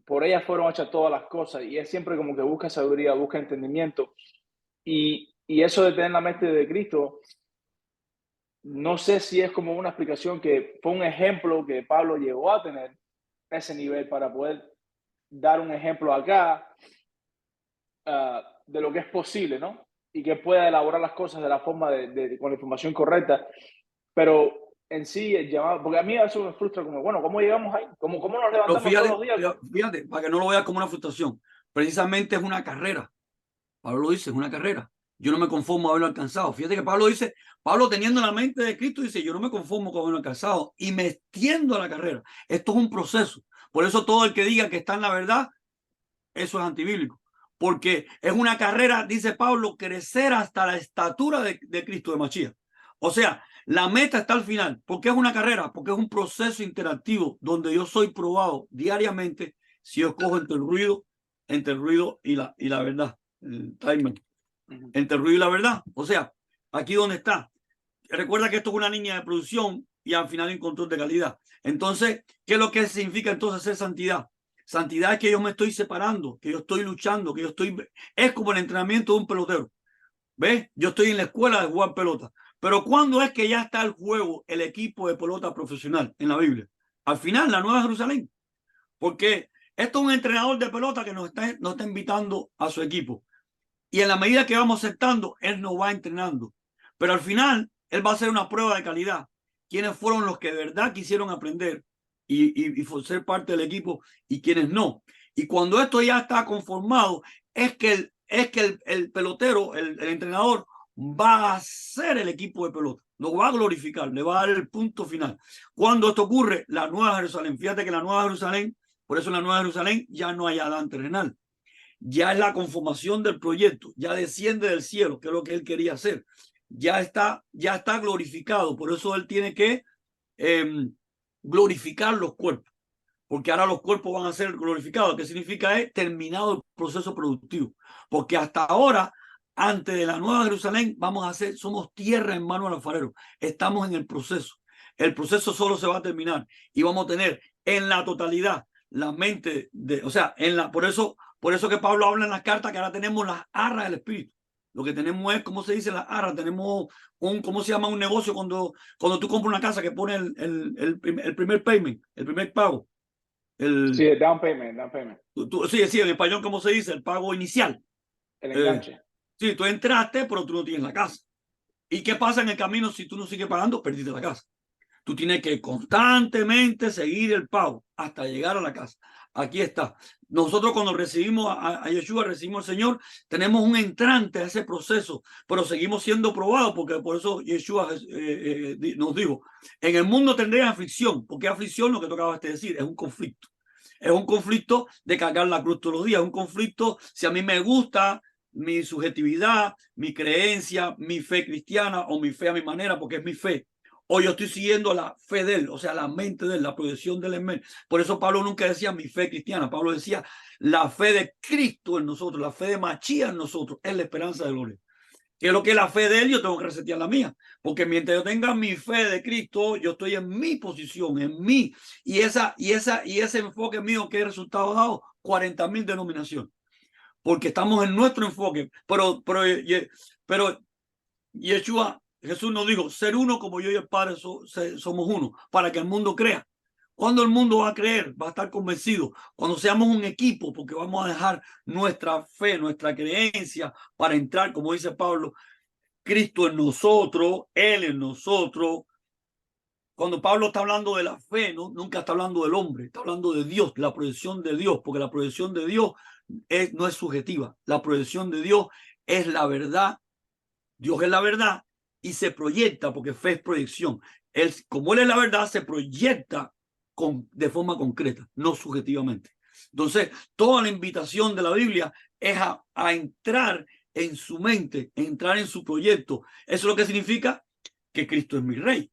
Por ella fueron hechas todas las cosas y es siempre como que busca sabiduría, busca entendimiento. Y eso de tener la mente de Cristo, no sé si es como una explicación que fue un ejemplo que Pablo llegó a tener ese nivel para poder dar un ejemplo acá de lo que es posible, ¿no? Y que pueda elaborar las cosas de la forma con la información correcta. Pero en sí, el llamado, porque a mí eso me frustra como, bueno, ¿cómo llegamos ahí? ¿Cómo nos levantamos todos los días? Fíjate, para que no lo veas como una frustración, precisamente es una carrera. Pablo lo dice, es una carrera. Yo no me conformo a haberlo alcanzado. Fíjate que Pablo dice, Pablo teniendo la mente de Cristo dice, yo no me conformo con haberlo alcanzado y me extiendo a la carrera. Esto es un proceso. Por eso todo el que diga que está en la verdad, eso es antibíblico. porque es una carrera, dice Pablo, crecer hasta la estatura de Cristo, de Mashiach. O sea, la meta está al final. ¿Por qué es una carrera? Porque es un proceso interactivo donde yo soy probado diariamente si yo escojo entre el ruido y la verdad. El timer. Entre el ruido y la verdad. O sea, aquí donde está. Recuerda que esto es una línea de producción y al final hay un control de calidad. Entonces, ¿qué es lo que significa entonces ser santidad? Santidad es que yo me estoy separando, que yo estoy luchando, que yo estoy... Es como el entrenamiento de un pelotero. ¿Ves? Yo estoy en la escuela de jugar pelota. Pero ¿cuándo es que ya está el juego, el equipo de pelota profesional en la Biblia? Al final, la Nueva Jerusalén. Porque esto es un entrenador de pelota que nos está invitando a su equipo. Y en la medida que vamos aceptando, él nos va entrenando. Pero al final, él va a hacer una prueba de calidad. ¿Quiénes fueron los que de verdad quisieron aprender y ser parte del equipo y quiénes no? Y cuando esto ya está conformado, es que el pelotero, el entrenador, va a ser el equipo de pelota. Lo va a glorificar, le va a dar el punto final. Cuando esto ocurre, la Nueva Jerusalén. Fíjate que la Nueva Jerusalén, por eso en la Nueva Jerusalén ya no hay Adán terrenal. Ya es la conformación del proyecto, ya desciende del cielo, que es lo que él quería hacer. Ya está glorificado, por eso él tiene que glorificar los cuerpos, porque ahora los cuerpos van a ser glorificados. ¿Qué significa? Es terminado el proceso productivo, porque hasta ahora, antes de la Nueva Jerusalén, somos tierra en manos del alfarero, estamos en el proceso. El proceso solo se va a terminar y vamos a tener en la totalidad la mente o sea, por eso que Pablo habla en las cartas que ahora tenemos las arras del Espíritu. Lo que tenemos es, ¿cómo se dice las arras? Tenemos ¿cómo se llama un negocio cuando tú compras una casa que pone el primer payment, el primer pago? Sí, el down payment, Sí, en español, ¿cómo se dice? El pago inicial. el enganche. Sí, tú entraste, pero tú no tienes la casa. ¿Y qué pasa en el camino si tú no sigues pagando? Perdiste la casa. Tú tienes que constantemente seguir el pago hasta llegar a la casa. Aquí está. Nosotros cuando recibimos a Yeshua, recibimos al Señor, tenemos un entrante a ese proceso, pero seguimos siendo probados porque por eso Yeshua nos dijo, en el mundo tendréis aflicción, porque aflicción, lo que tú acabas de decir, es un conflicto. Es un conflicto de cargar la cruz todos los días, es un conflicto, si a mí me gusta mi subjetividad, mi creencia, mi fe cristiana o mi fe a mi manera, porque es mi fe, o yo estoy siguiendo la fe de él, o sea, la mente de él, la proyección del él. Por eso Pablo nunca decía mi fe cristiana, Pablo decía la fe de Cristo en nosotros, la fe de Mashiach en nosotros, es la esperanza de gloria. Que es lo que es la fe de él, yo tengo que resetear la mía, porque mientras yo tenga mi fe de Cristo, yo estoy en mi posición, en mí, y ese enfoque mío que es resultado dado, 40,000 denominaciones, porque estamos en nuestro enfoque, pero Yeshua, Jesús nos dijo, ser uno como yo y el Padre somos uno, para que el mundo crea. Cuando el mundo va a creer, va a estar convencido. Cuando seamos un equipo, porque vamos a dejar nuestra fe, nuestra creencia para entrar, como dice Pablo, Cristo en nosotros, Él en nosotros. Cuando Pablo está hablando de la fe, ¿no? Nunca está hablando del hombre, está hablando de Dios, la proyección de Dios, porque la proyección de Dios no es subjetiva. La proyección de Dios es la verdad. Dios es la verdad y se proyecta, porque fe es proyección. Como Él es la verdad, se proyecta de forma concreta, no subjetivamente. Entonces, toda la invitación de la Biblia es a entrar en su mente, entrar en su proyecto. Eso es lo que significa que Cristo es mi rey,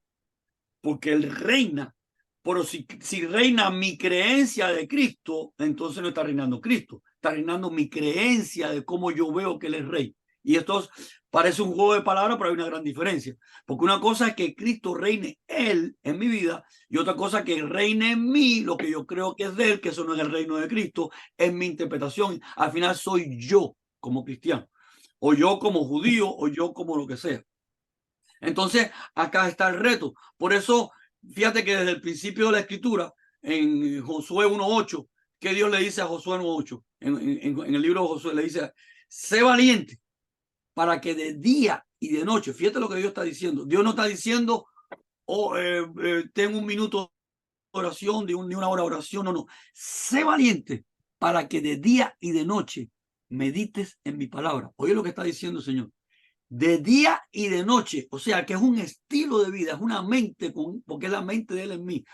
porque Él reina. Pero si reina mi creencia de Cristo, entonces no está reinando Cristo, está reinando mi creencia de cómo yo veo que Él es rey. Y esto parece un juego de palabras, pero hay una gran diferencia. Porque una cosa es que Cristo reine Él en mi vida y otra cosa es que reine en mí lo que yo creo que es de Él, que eso no es el reino de Cristo, es mi interpretación. Al final soy yo como cristiano, o yo como judío, o yo como lo que sea. Entonces, acá está el reto. Por eso, fíjate que desde el principio de la escritura, en Josué 1:8, que Dios le dice a Josué 1:8, en el libro de Josué, le dice, sé valiente para que de día y de noche, fíjate lo que Dios está diciendo. Dios no está diciendo, tengo un minuto de oración, ni una hora de oración, no. Sé valiente para que de día y de noche medites en mi palabra. Oye lo que está diciendo el Señor. De día y de noche, o sea que es un estilo de vida, es una mente, porque es la mente de Él en mí,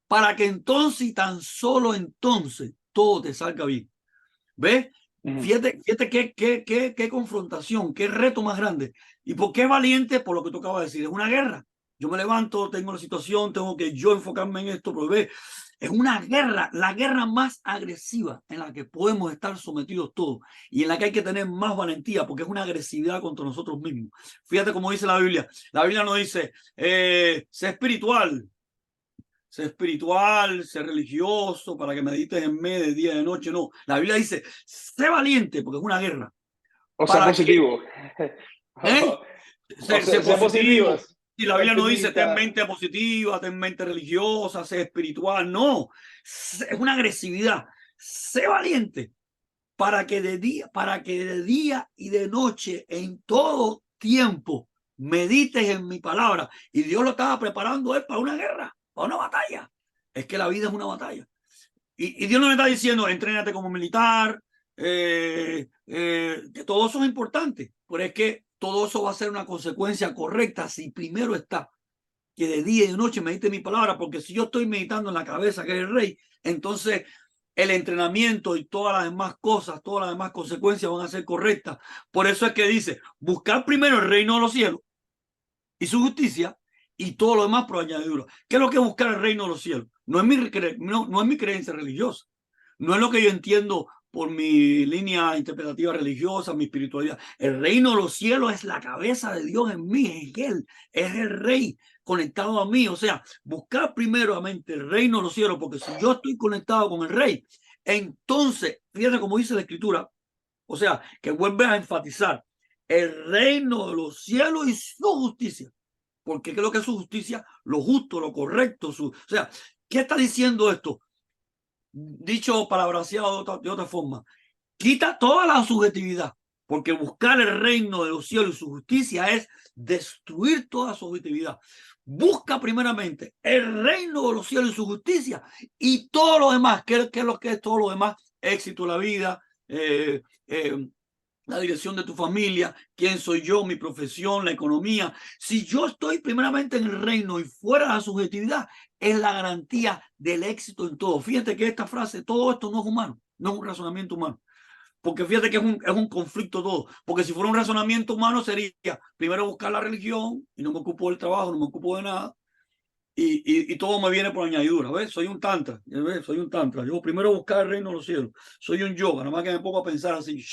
para que entonces y tan solo entonces todo te salga bien. ¿Ves? Fíjate qué confrontación, qué reto más grande. ¿Y por qué valiente? Por lo que tú acabas de decir, es una guerra. Yo me levanto, tengo la situación, tengo que yo enfocarme en esto, pero ve, es una guerra, la guerra más agresiva en la que podemos estar sometidos todos y en la que hay que tener más valentía porque es una agresividad contra nosotros mismos. Fíjate cómo dice la Biblia. La Biblia nos dice, sé espiritual, sé religioso para que medites en mí de día y de noche. No, la Biblia dice, sé valiente porque es una guerra. O sea, ¿Para qué? positivo. ¿Eh? O Sé sea, sea positivo. positivos. Si la Sea Biblia no dice ten optimista. mente positiva, ten mente religiosa, sé espiritual, no. Es una agresividad. Sé valiente para que de día y de noche, en todo tiempo, medites en mi palabra. Y Dios lo estaba preparando él para una guerra, para una batalla. Es que la vida es una batalla. Y Dios no me está diciendo, entrénate como militar, que todo eso es importante, pero es que todo eso va a ser una consecuencia correcta si primero está que de día y de noche medite mi palabra, porque si yo estoy meditando en la cabeza que es el rey, entonces el entrenamiento y todas las demás cosas, todas las demás consecuencias van a ser correctas. Por eso es que dice, buscar primero el reino de los cielos y su justicia y todo lo demás por añadidura. ¿Qué es lo que es buscar el reino de los cielos? No es mi creencia religiosa, no es lo que yo entiendo por mi línea interpretativa religiosa, mi espiritualidad. El reino de los cielos es la cabeza de Dios en mí, es Él, es el rey conectado a mí. O sea, buscar primeramente el reino de los cielos, porque si yo estoy conectado con el rey, entonces, fíjate como dice la escritura, o sea, que vuelve a enfatizar el reino de los cielos y su justicia. Porque ¿qué es lo que es su justicia? Lo justo, lo correcto. O sea, ¿qué está diciendo esto? Dicho palabraseado de otra forma, quita toda la subjetividad, porque buscar el reino de los cielos y su justicia es destruir toda subjetividad. Busca primeramente el reino de los cielos y su justicia y todo lo demás. ¿Qué es lo que es todo lo demás? Éxito en la vida, la dirección de tu familia, quién soy yo, mi profesión, la economía. Si yo estoy primeramente en el reino y fuera de la subjetividad, es la garantía del éxito en todo. Fíjate que esta frase, todo esto no es humano, no es un razonamiento humano. Porque fíjate que es un conflicto todo. Porque si fuera un razonamiento humano sería primero buscar la religión y no me ocupo del trabajo, no me ocupo de nada. Y todo me viene por añadidura, ¿ves? Soy un tantra, ¿ves? Soy un tantra. Yo primero buscar el reino de los cielos. Soy un yoga, nada más que me pongo a pensar así.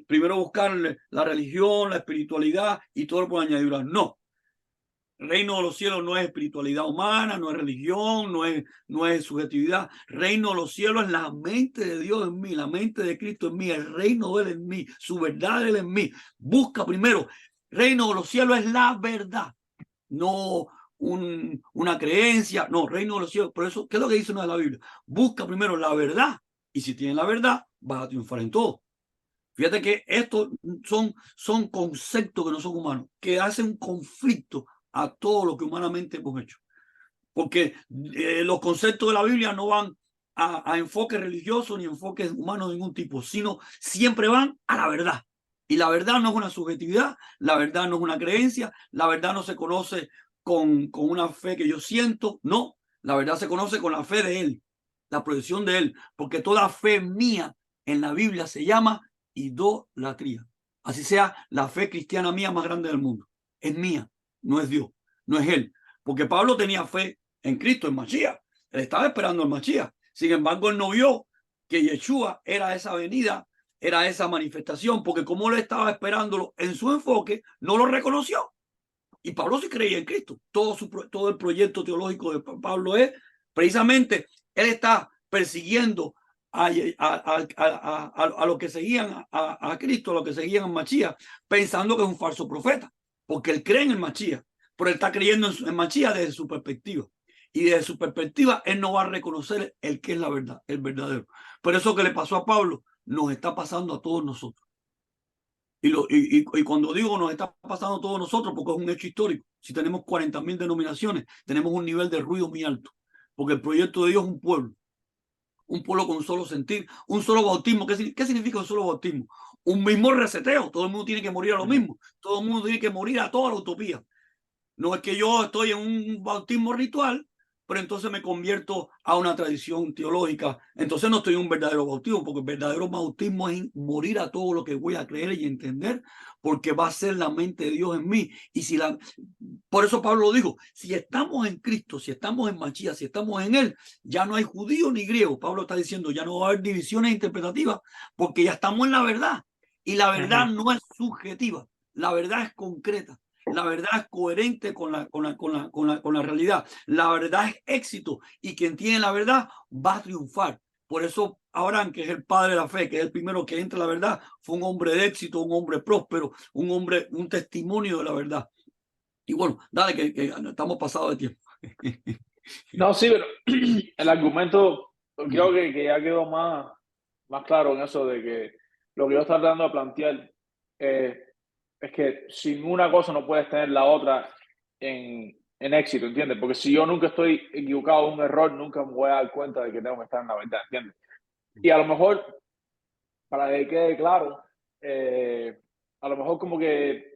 Primero buscar la religión, la espiritualidad y todo por añadidura. No. El reino de los cielos no es espiritualidad humana, no es religión, no es subjetividad. Reino de los cielos es la mente de Dios en mí, la mente de Cristo en mí, el reino de Él en mí, su verdad de Él en mí. Busca primero. Reino de los cielos es la verdad, no una creencia, no, reino de los cielos. Por eso, ¿qué es lo que dice una de la Biblia? Busca primero la verdad y si tienes la verdad, vas a triunfar en todo. Fíjate que estos son conceptos que no son humanos, que hacen un conflicto a todo lo que humanamente hemos hecho. Porque los conceptos de la Biblia no van a enfoques religiosos ni enfoques humanos de ningún tipo, sino siempre van a la verdad. Y la verdad no es una subjetividad, la verdad no es una creencia, la verdad no se conoce con una fe que yo siento, no, la verdad se conoce con la fe de Él, la proyección de Él, porque toda fe mía en la Biblia se llama idolatría. Así sea la fe cristiana mía más grande del mundo. Es mía, no es Dios, no es Él. Porque Pablo tenía fe en Cristo, en Mashiach. Él estaba esperando el Mashiach. Sin embargo, él no vio que Yeshua era esa venida, era esa manifestación, porque como él estaba esperándolo en su enfoque, no lo reconoció. Y Pablo sí creía en Cristo. Todo el proyecto teológico de Pablo es precisamente, él está persiguiendo a los que seguían a Cristo, a los que seguían a Mashiach, pensando que es un falso profeta, porque él cree en el Mashiach, pero él está creyendo en Mashiach desde su perspectiva. Y desde su perspectiva, él no va a reconocer el que es la verdad, el verdadero. Pero eso que le pasó a Pablo, nos está pasando a todos nosotros. Y cuando digo nos está pasando a todos nosotros, porque es un hecho histórico. Si tenemos 40.000 denominaciones, tenemos un nivel de ruido muy alto, porque el proyecto de Dios es un pueblo con un solo sentir, un solo bautismo. ¿Qué significa un solo bautismo? Un mismo reseteo. Todo el mundo tiene que morir a lo mismo. Todo el mundo tiene que morir a toda la utopía. No es que yo estoy en un bautismo ritual pero entonces me convierto a una tradición teológica. Entonces no estoy en un verdadero bautismo, porque el verdadero bautismo es morir a todo lo que voy a creer y entender, porque va a ser la mente de Dios en mí. Y si por eso Pablo dijo, si estamos en Cristo, si estamos en Mashiach, si estamos en Él, ya no hay judío ni griego. Pablo está diciendo, ya no va a haber divisiones interpretativas, porque ya estamos en la verdad. Y la verdad no es subjetiva, la verdad es concreta. La verdad es coherente con la realidad. La verdad es éxito y quien tiene la verdad va a triunfar. Por eso Abraham, que es el padre de la fe, que es el primero que entra a la verdad, fue un hombre de éxito, un hombre próspero, un testimonio de la verdad. Y bueno, dale, que estamos pasados de tiempo. No, sí, pero el argumento creo que ya quedó más claro en eso de que lo que yo estoy tratando de plantear es que sin una cosa no puedes tener la otra en éxito, ¿entiendes? Porque si yo nunca estoy equivocado en un error, nunca me voy a dar cuenta de que tengo que estar en la verdad, ¿entiendes? Y a lo mejor, para que quede claro, a lo mejor como que,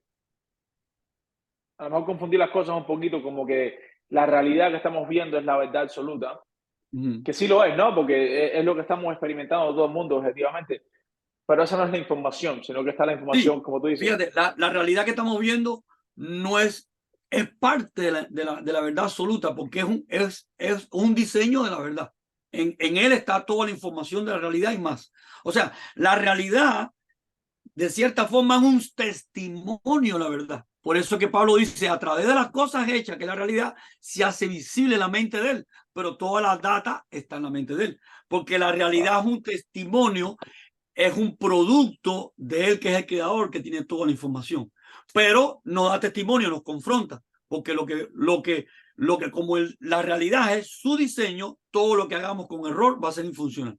a lo mejor confundí las cosas un poquito, como que la realidad que estamos viendo es la verdad absoluta, que sí lo es, ¿no? Porque es lo que estamos experimentando todo el mundo objetivamente, pero esa no es la información, sino que está la Sí, información, como tú dices. fíjate, la realidad que estamos viendo no es parte de la verdad absoluta, porque es un diseño de la verdad. En él está toda la información de la realidad y más. O sea, la realidad, de cierta forma, es un testimonio de la verdad. Por eso que Pablo dice, a través de las cosas hechas, que la realidad se hace visible en la mente de él, pero toda la data está en la mente de él, porque la realidad es un testimonio, es un producto de él, que es el creador, que tiene toda la información, pero no da testimonio, nos confronta, porque lo que como la realidad es su diseño, todo lo que hagamos con error va a ser infuncional.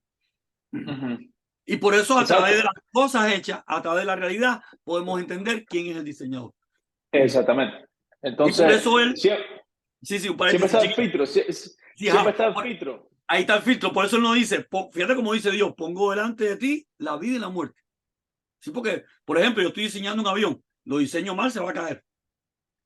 Y por eso, a Exacto. través de las cosas hechas, a través de la realidad, podemos entender quién es el diseñador. Exactamente. Y por Entonces, eso él, siempre, sí, un siempre paréntesis está el chiquito. filtro, Sí, siempre ajá. está el filtro. Ahí está el filtro. Por eso él no dice, fíjate cómo dice Dios, pongo delante de ti la vida y la muerte. Sí, porque, por ejemplo, yo estoy diseñando un avión, lo diseño mal, se va a caer.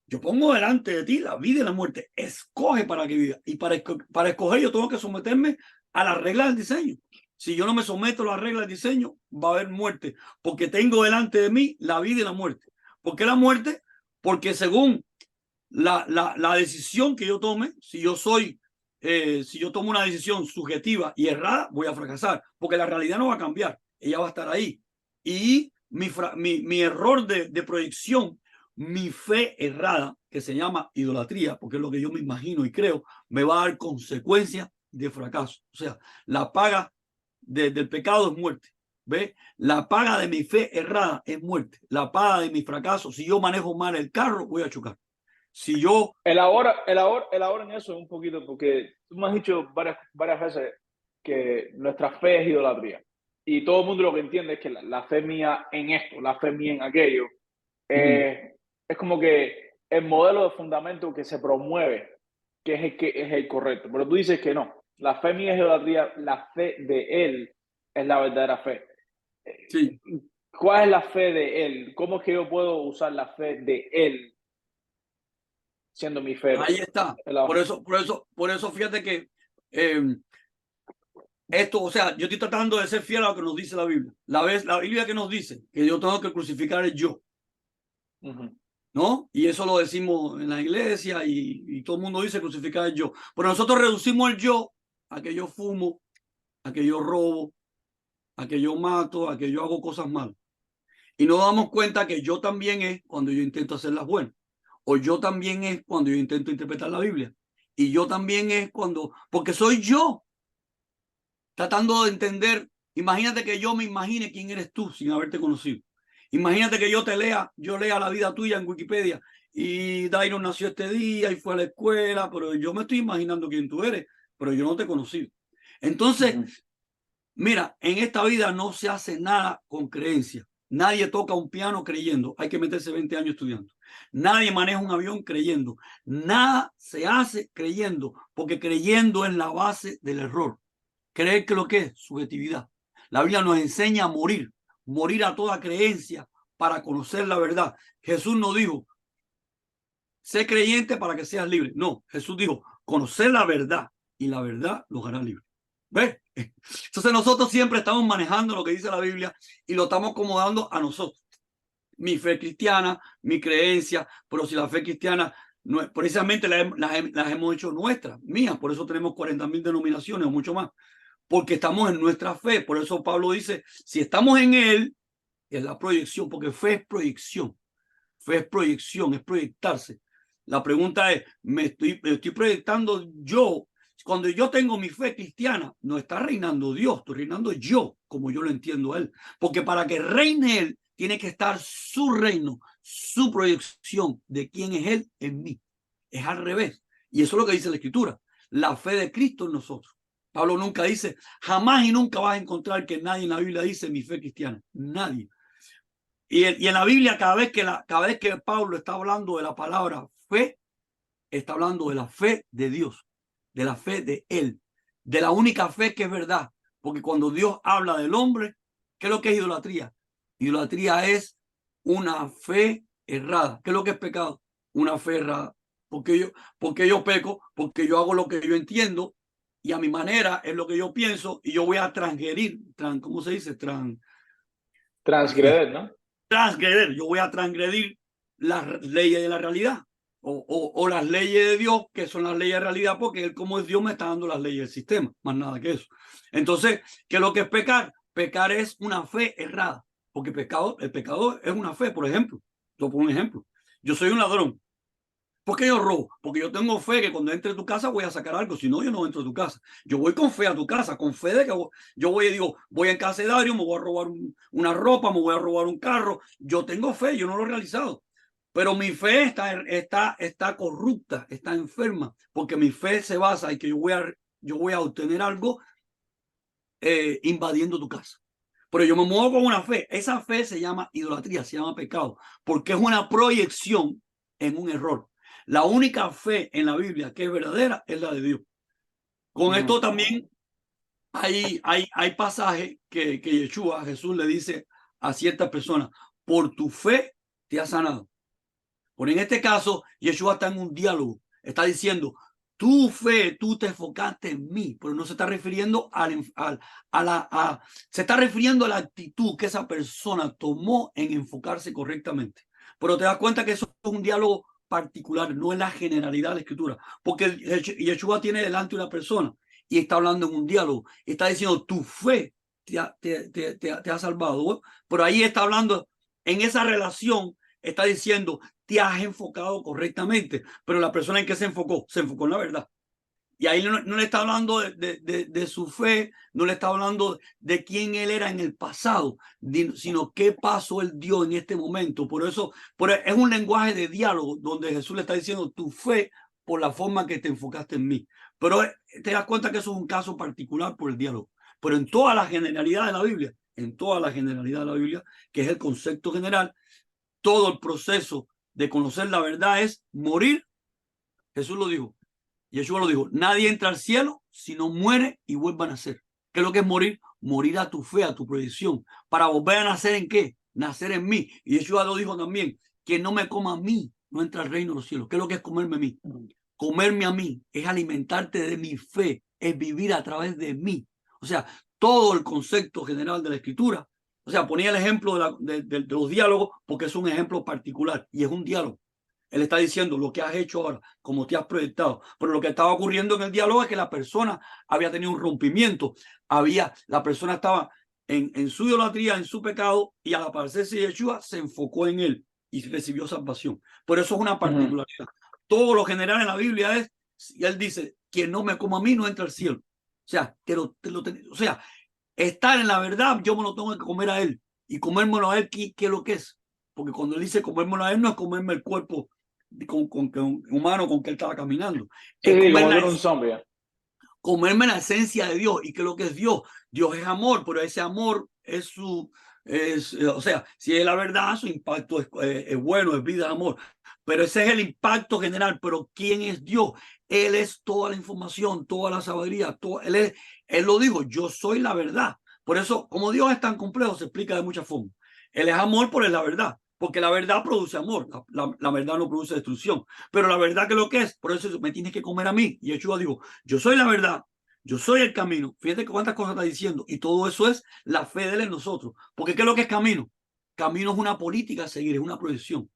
Yo pongo delante de ti la vida y la muerte. Escoge para que viva. Y para escoger yo tengo que someterme a las reglas del diseño. Si yo no me someto a las reglas del diseño, va a haber muerte. Porque tengo delante de mí la vida y la muerte. ¿Por qué la muerte? Porque según la decisión que yo tome, si yo tomo una decisión subjetiva y errada, voy a fracasar. Porque la realidad no va a cambiar. Ella va a estar ahí. Y mi error de proyección, mi fe errada, que se llama idolatría, porque es lo que yo me imagino y creo, me va a dar consecuencias de fracaso. O sea, la paga del pecado es muerte. ¿Ve? La paga de mi fe errada es muerte. La paga de mi fracaso, si yo manejo mal el carro, voy a chocar. Si yo... Elabora en eso un poquito, porque tú me has dicho varias veces que nuestra fe es idolatría. Y todo el mundo lo que entiende es que la fe mía en esto, la fe mía en aquello, es como que el modelo de fundamento que se promueve, que es el correcto. Pero tú dices que no, la fe mía es idolatría, la fe de él es la verdadera fe. Sí, ¿Cuál es la fe de él? ¿Cómo es que yo puedo usar la fe de él siendo mi fe? ahí está. Por eso, fíjate que esto, o sea, yo estoy tratando de ser fiel a lo que nos dice la Biblia. La Biblia que nos dice que yo tengo que crucificar el yo, ¿no? Y eso lo decimos en la iglesia y todo el mundo dice crucificar el yo. Pero nosotros reducimos el yo a que yo fumo, a que yo robo, a que yo mato, a que yo hago cosas malas. Y no damos cuenta que yo también es cuando yo intento hacer las buenas. O yo también es cuando yo intento interpretar la Biblia. Y yo también es cuando, porque soy yo tratando de entender. Imagínate que yo me imagine quién eres tú sin haberte conocido. Imagínate que yo lea la vida tuya en Wikipedia y Dairon nació este día y fue a la escuela, pero yo me estoy imaginando quién tú eres, pero yo no te he conocido. Entonces, mira, en esta vida no se hace nada con creencia. Nadie toca un piano creyendo. Hay que meterse 20 años estudiando. Nadie maneja un avión creyendo. Nada se hace creyendo, porque creyendo es la base del error. Creer que lo que es subjetividad. La Biblia nos enseña a morir a toda creencia para conocer la verdad. Jesús no dijo, sé creyente para que seas libre. No, Jesús dijo, conocer la verdad y la verdad los hará libres. ¿Ves? Entonces nosotros siempre estamos manejando lo que dice la Biblia y lo estamos acomodando a nosotros. Mi fe cristiana, mi creencia, pero si la fe cristiana no es, precisamente las hemos hecho nuestras, mías, por eso tenemos 40.000 denominaciones o mucho más, porque estamos en nuestra fe. Por eso Pablo dice, si estamos en él, es la proyección, porque fe es proyección. Fe es proyección, es proyectarse. La pregunta es, me estoy proyectando yo? Cuando yo tengo mi fe cristiana, no está reinando Dios, estoy reinando yo, como yo lo entiendo a él. Porque para que reine él, tiene que estar su reino, su proyección de quién es él en mí. Es al revés. Y eso es lo que dice la Escritura. La fe de Cristo en nosotros. Pablo nunca dice, jamás y nunca vas a encontrar que nadie en la Biblia dice mi fe cristiana. Nadie. Y en la Biblia, cada vez que Pablo está hablando de la palabra fe, está hablando de la fe de Dios, de la fe de él, de la única fe que es verdad. Porque cuando Dios habla del hombre, ¿qué es lo que es idolatría? Idolatría es una fe errada. ¿Qué es lo que es pecado? Una fe errada. Porque yo peco, porque yo hago lo que yo entiendo y a mi manera es lo que yo pienso y yo voy a transgredir, ¿cómo se dice? Transgreder, ¿no? Transgredir, yo voy a transgredir las leyes de la realidad o las leyes de Dios, que son las leyes de realidad, porque él, como es Dios, me está dando las leyes del sistema, más nada que eso. Entonces, ¿qué es lo que es pecar? Pecar es una fe errada, porque el pecado es una fe. Por ejemplo, yo pongo un ejemplo, yo soy un ladrón. ¿Por qué yo robo? Porque yo tengo fe que cuando entre a tu casa voy a sacar algo, si no, yo no entro a tu casa. Yo voy con fe a tu casa, con fe de que yo voy y digo, voy en casa de Dario, me voy a robar una ropa, me voy a robar un carro. Yo tengo fe, yo no lo he realizado. Pero mi fe está corrupta, está enferma, porque mi fe se basa en que yo voy a obtener algo invadiendo tu casa. Pero yo me muevo con una fe. Esa fe se llama idolatría, se llama pecado, porque es una proyección en un error. La única fe en la Biblia que es verdadera es la de Dios. Con esto también hay pasajes que Yeshua, Jesús le dice a ciertas personas, por tu fe te ha sanado. Pero en este caso, Yeshua está en un diálogo. Está diciendo, tu fe, tú te enfocaste en mí, pero no se está refiriendo se está refiriendo a la actitud que esa persona tomó en enfocarse correctamente. Pero te das cuenta que eso es un diálogo particular, no es la generalidad de la escritura, porque Yeshua tiene delante una persona y está hablando en un diálogo, está diciendo tu fe te ha salvado, pero ahí está hablando en esa relación, está diciendo te has enfocado correctamente, pero la persona en que se enfocó en la verdad. Y ahí no le está hablando de su fe, no le está hablando de quién él era en el pasado, sino qué paso él dio en este momento. Por eso es un lenguaje de diálogo donde Jesús le está diciendo tu fe por la forma que te enfocaste en mí. Pero te das cuenta que eso es un caso particular por el diálogo. Pero en toda la generalidad de la Biblia, que es el concepto general, todo el proceso de conocer la verdad es morir. Jesús lo dijo. Yeshua lo dijo, nadie entra al cielo si no muere y vuelve a nacer. ¿Qué es lo que es morir? Morir a tu fe, a tu proyección. ¿Para volver a nacer en qué? Nacer en mí. Y Yeshua lo dijo también, quien no me coma a mí no entra al reino de los cielos. ¿Qué es lo que es comerme a mí? Comerme a mí es alimentarte de mi fe, es vivir a través de mí. O sea, todo el concepto general de la escritura. O sea, ponía el ejemplo de los diálogos porque es un ejemplo particular y es un diálogo. Él está diciendo lo que has hecho ahora, como te has proyectado. Pero lo que estaba ocurriendo en el diálogo es que la persona había tenido un rompimiento. La persona estaba en su idolatría, en su pecado, y al aparecerse Yeshua se enfocó en él y recibió salvación. Por eso es una particularidad. Todo lo general en la Biblia es, y él dice, quien no me coma a mí no entra al cielo. O sea, o sea, estar en la verdad, yo me lo tengo que comer a él. Y comérmelo a él, ¿qué es lo que es? Porque cuando él dice comérmelo a él, no es comerme el cuerpo con humano con que él estaba caminando. Sí, Es como ver un zombie. comerme la esencia de Dios. ¿Y qué es lo que es Dios? Dios es amor, pero ese amor es o sea, si es la verdad, su impacto es bueno, es vida, amor. Pero ese es el impacto general. Pero ¿quién es Dios? Él es toda la información, toda la sabiduría. Él lo dijo, yo soy la verdad. Por eso, como Dios es tan complejo, se explica de muchas formas. Él es amor, pero es la verdad. porque la verdad produce amor, la verdad no produce destrucción, pero la verdad que lo que es, por eso me tienes que comer a mí. Y Yeshua dijo, yo soy la verdad, yo soy el camino. Fíjate cuántas cosas está diciendo, y todo eso es la fe de él en nosotros, porque ¿qué es lo que es camino? Camino es una política a seguir, es una proyección.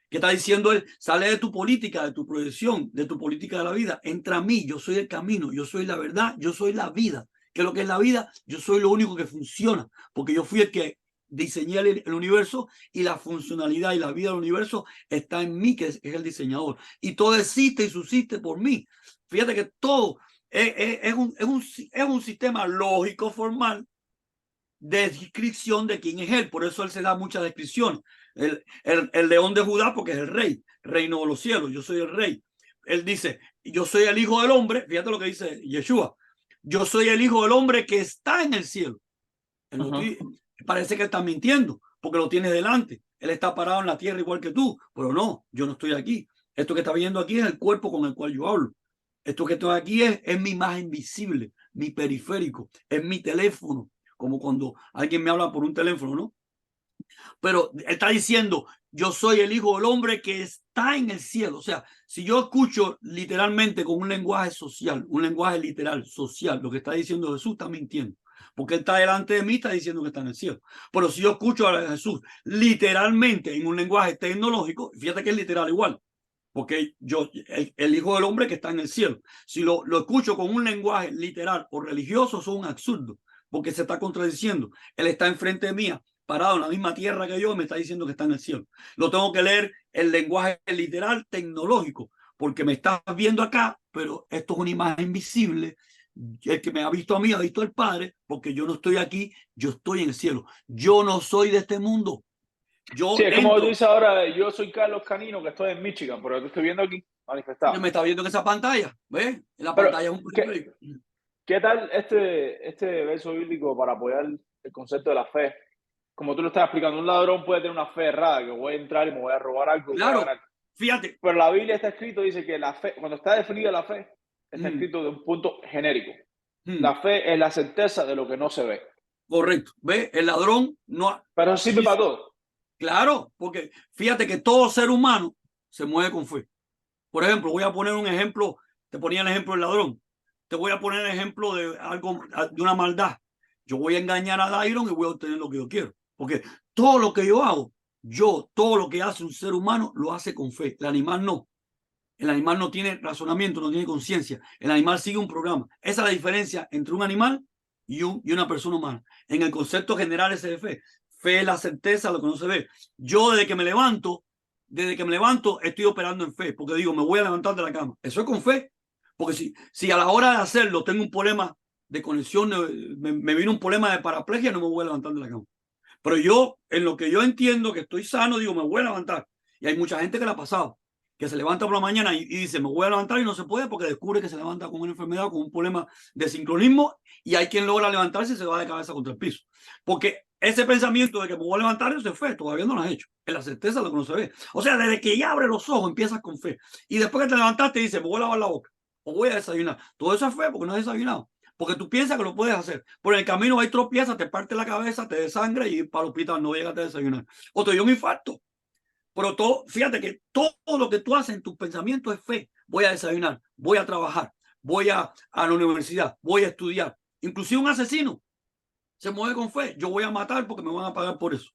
¿Qué está diciendo él? Sale de tu política, de tu proyección, de tu política de la vida, entra a mí, yo soy el camino, yo soy la verdad, yo soy la vida. ¿Qué es lo que es la vida? Yo soy lo único que funciona, porque yo fui el que diseñé el universo, y la funcionalidad y la vida del universo está en mí, que es el diseñador. Y todo existe y subsiste por mí. Fíjate que todo es un sistema lógico, formal, de descripción de quién es él. Por eso él se da muchas descripciones. El león de Judá, porque es el rey, reino de los cielos, yo soy el rey. Él dice, yo soy el hijo del hombre. Fíjate lo que dice Yeshua, yo soy el hijo del hombre que está en el cielo. Él no parece que está mintiendo, porque lo tienes delante. Él está parado en la tierra igual que tú, pero no, yo no estoy aquí. Esto que está viendo aquí es el cuerpo con el cual yo hablo. Esto que estoy aquí es mi imagen visible, mi periférico, es mi teléfono, como cuando alguien me habla por un teléfono, ¿no? Pero él está diciendo, yo soy el hijo del hombre que está en el cielo. O sea, si yo escucho literalmente con un lenguaje social, un lenguaje literal, social, lo que está diciendo Jesús, está mintiendo. Porque él está delante de mí, está diciendo que está en el cielo. Pero si yo escucho a Jesús literalmente en un lenguaje tecnológico, fíjate que es literal igual. Porque yo, el hijo del hombre que está en el cielo, si lo escucho con un lenguaje literal o religioso, son un absurdo, porque se está contradiciendo. Él está enfrente mía, parado en la misma tierra que yo, y me está diciendo que está en el cielo. Lo tengo que leer el lenguaje literal tecnológico, porque me estás viendo acá, pero esto es una imagen visible. El que me ha visto a mí ha visto al Padre, porque yo no estoy aquí, yo estoy en el cielo. Yo no soy de este mundo. Yo Sí, es como tú entro. dices ahora, yo soy Carlos Canino, que estoy en Michigan, pero te estoy viendo aquí manifestado. Me está viendo en esa pantalla, ¿ves? En la Pero, pantalla es un ¿qué, periférico. qué tal este verso bíblico para apoyar el concepto de la fe? Como tú lo estás explicando, un ladrón puede tener una fe errada, que voy a entrar y me voy a robar algo, voy a Claro, ganar. fíjate. Pero la Biblia está escrito, dice que la fe, cuando está definida la fe, está escrito de un punto genérico. La fe es la certeza de lo que no se ve. Correcto. ¿Ves? El ladrón no. Pero eso sirve para todo. Claro, porque fíjate que todo ser humano se mueve con fe. Por ejemplo, voy a poner un ejemplo. Te ponía el ejemplo del ladrón. Te voy a poner el ejemplo de algo, de una maldad. Yo voy a engañar a Dairon y voy a obtener lo que yo quiero. Porque todo lo que yo hago, todo lo que hace un ser humano, lo hace con fe. El animal no. El animal no tiene razonamiento, no tiene conciencia. El animal sigue un programa. Esa es la diferencia entre un animal y una persona humana. En el concepto general ese de fe. Fe es la certeza, lo que no se ve. Yo desde que me levanto, estoy operando en fe, porque digo, me voy a levantar de la cama. Eso es con fe. Porque si a la hora de hacerlo tengo un problema de conexión, me vino un problema de paraplegia, no me voy a levantar de la cama. Pero yo, en lo que yo entiendo que estoy sano, digo, me voy a levantar. Y hay mucha gente que la ha pasado, que se levanta por la mañana y dice, me voy a levantar, y no se puede porque descubre que se levanta con una enfermedad, con un problema de sincronismo, y hay quien logra levantarse y se va de cabeza contra el piso. Porque ese pensamiento de que me voy a levantar, eso es fe, todavía no lo has hecho. Es la certeza de lo que no se ve. O sea, desde que ya abre los ojos, empiezas con fe. Y después que te levantaste, dices, me voy a lavar la boca o voy a desayunar. Todo eso es fe porque no has desayunado. Porque tú piensas que lo puedes hacer. Por el camino hay tropiezas, te parte la cabeza, te desangra y para el hospital no llegas a desayunar. O te dio un infarto. Pero todo, fíjate que todo lo que tú haces en tus pensamientos es fe. Voy a desayunar, voy a trabajar, voy a la universidad, voy a estudiar. Inclusive un asesino se mueve con fe. Yo voy a matar porque me van a pagar por eso.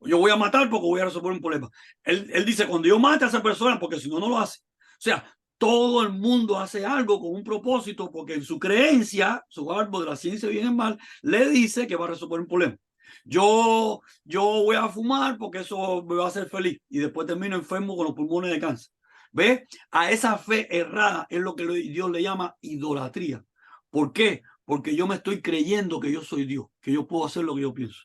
Yo voy a matar porque voy a resolver un problema. Él dice, cuando yo mate a esa persona, porque si no, no lo hace. O sea, todo el mundo hace algo con un propósito porque en su creencia, su árbol de la ciencia bien en mal, le dice que va a resolver un problema. Yo voy a fumar porque eso me va a hacer feliz y después termino enfermo con los pulmones de cáncer. ¿Ves? A esa fe errada es lo que Dios le llama idolatría. ¿Por qué? Porque yo me estoy creyendo que yo soy Dios, que yo puedo hacer lo que yo pienso.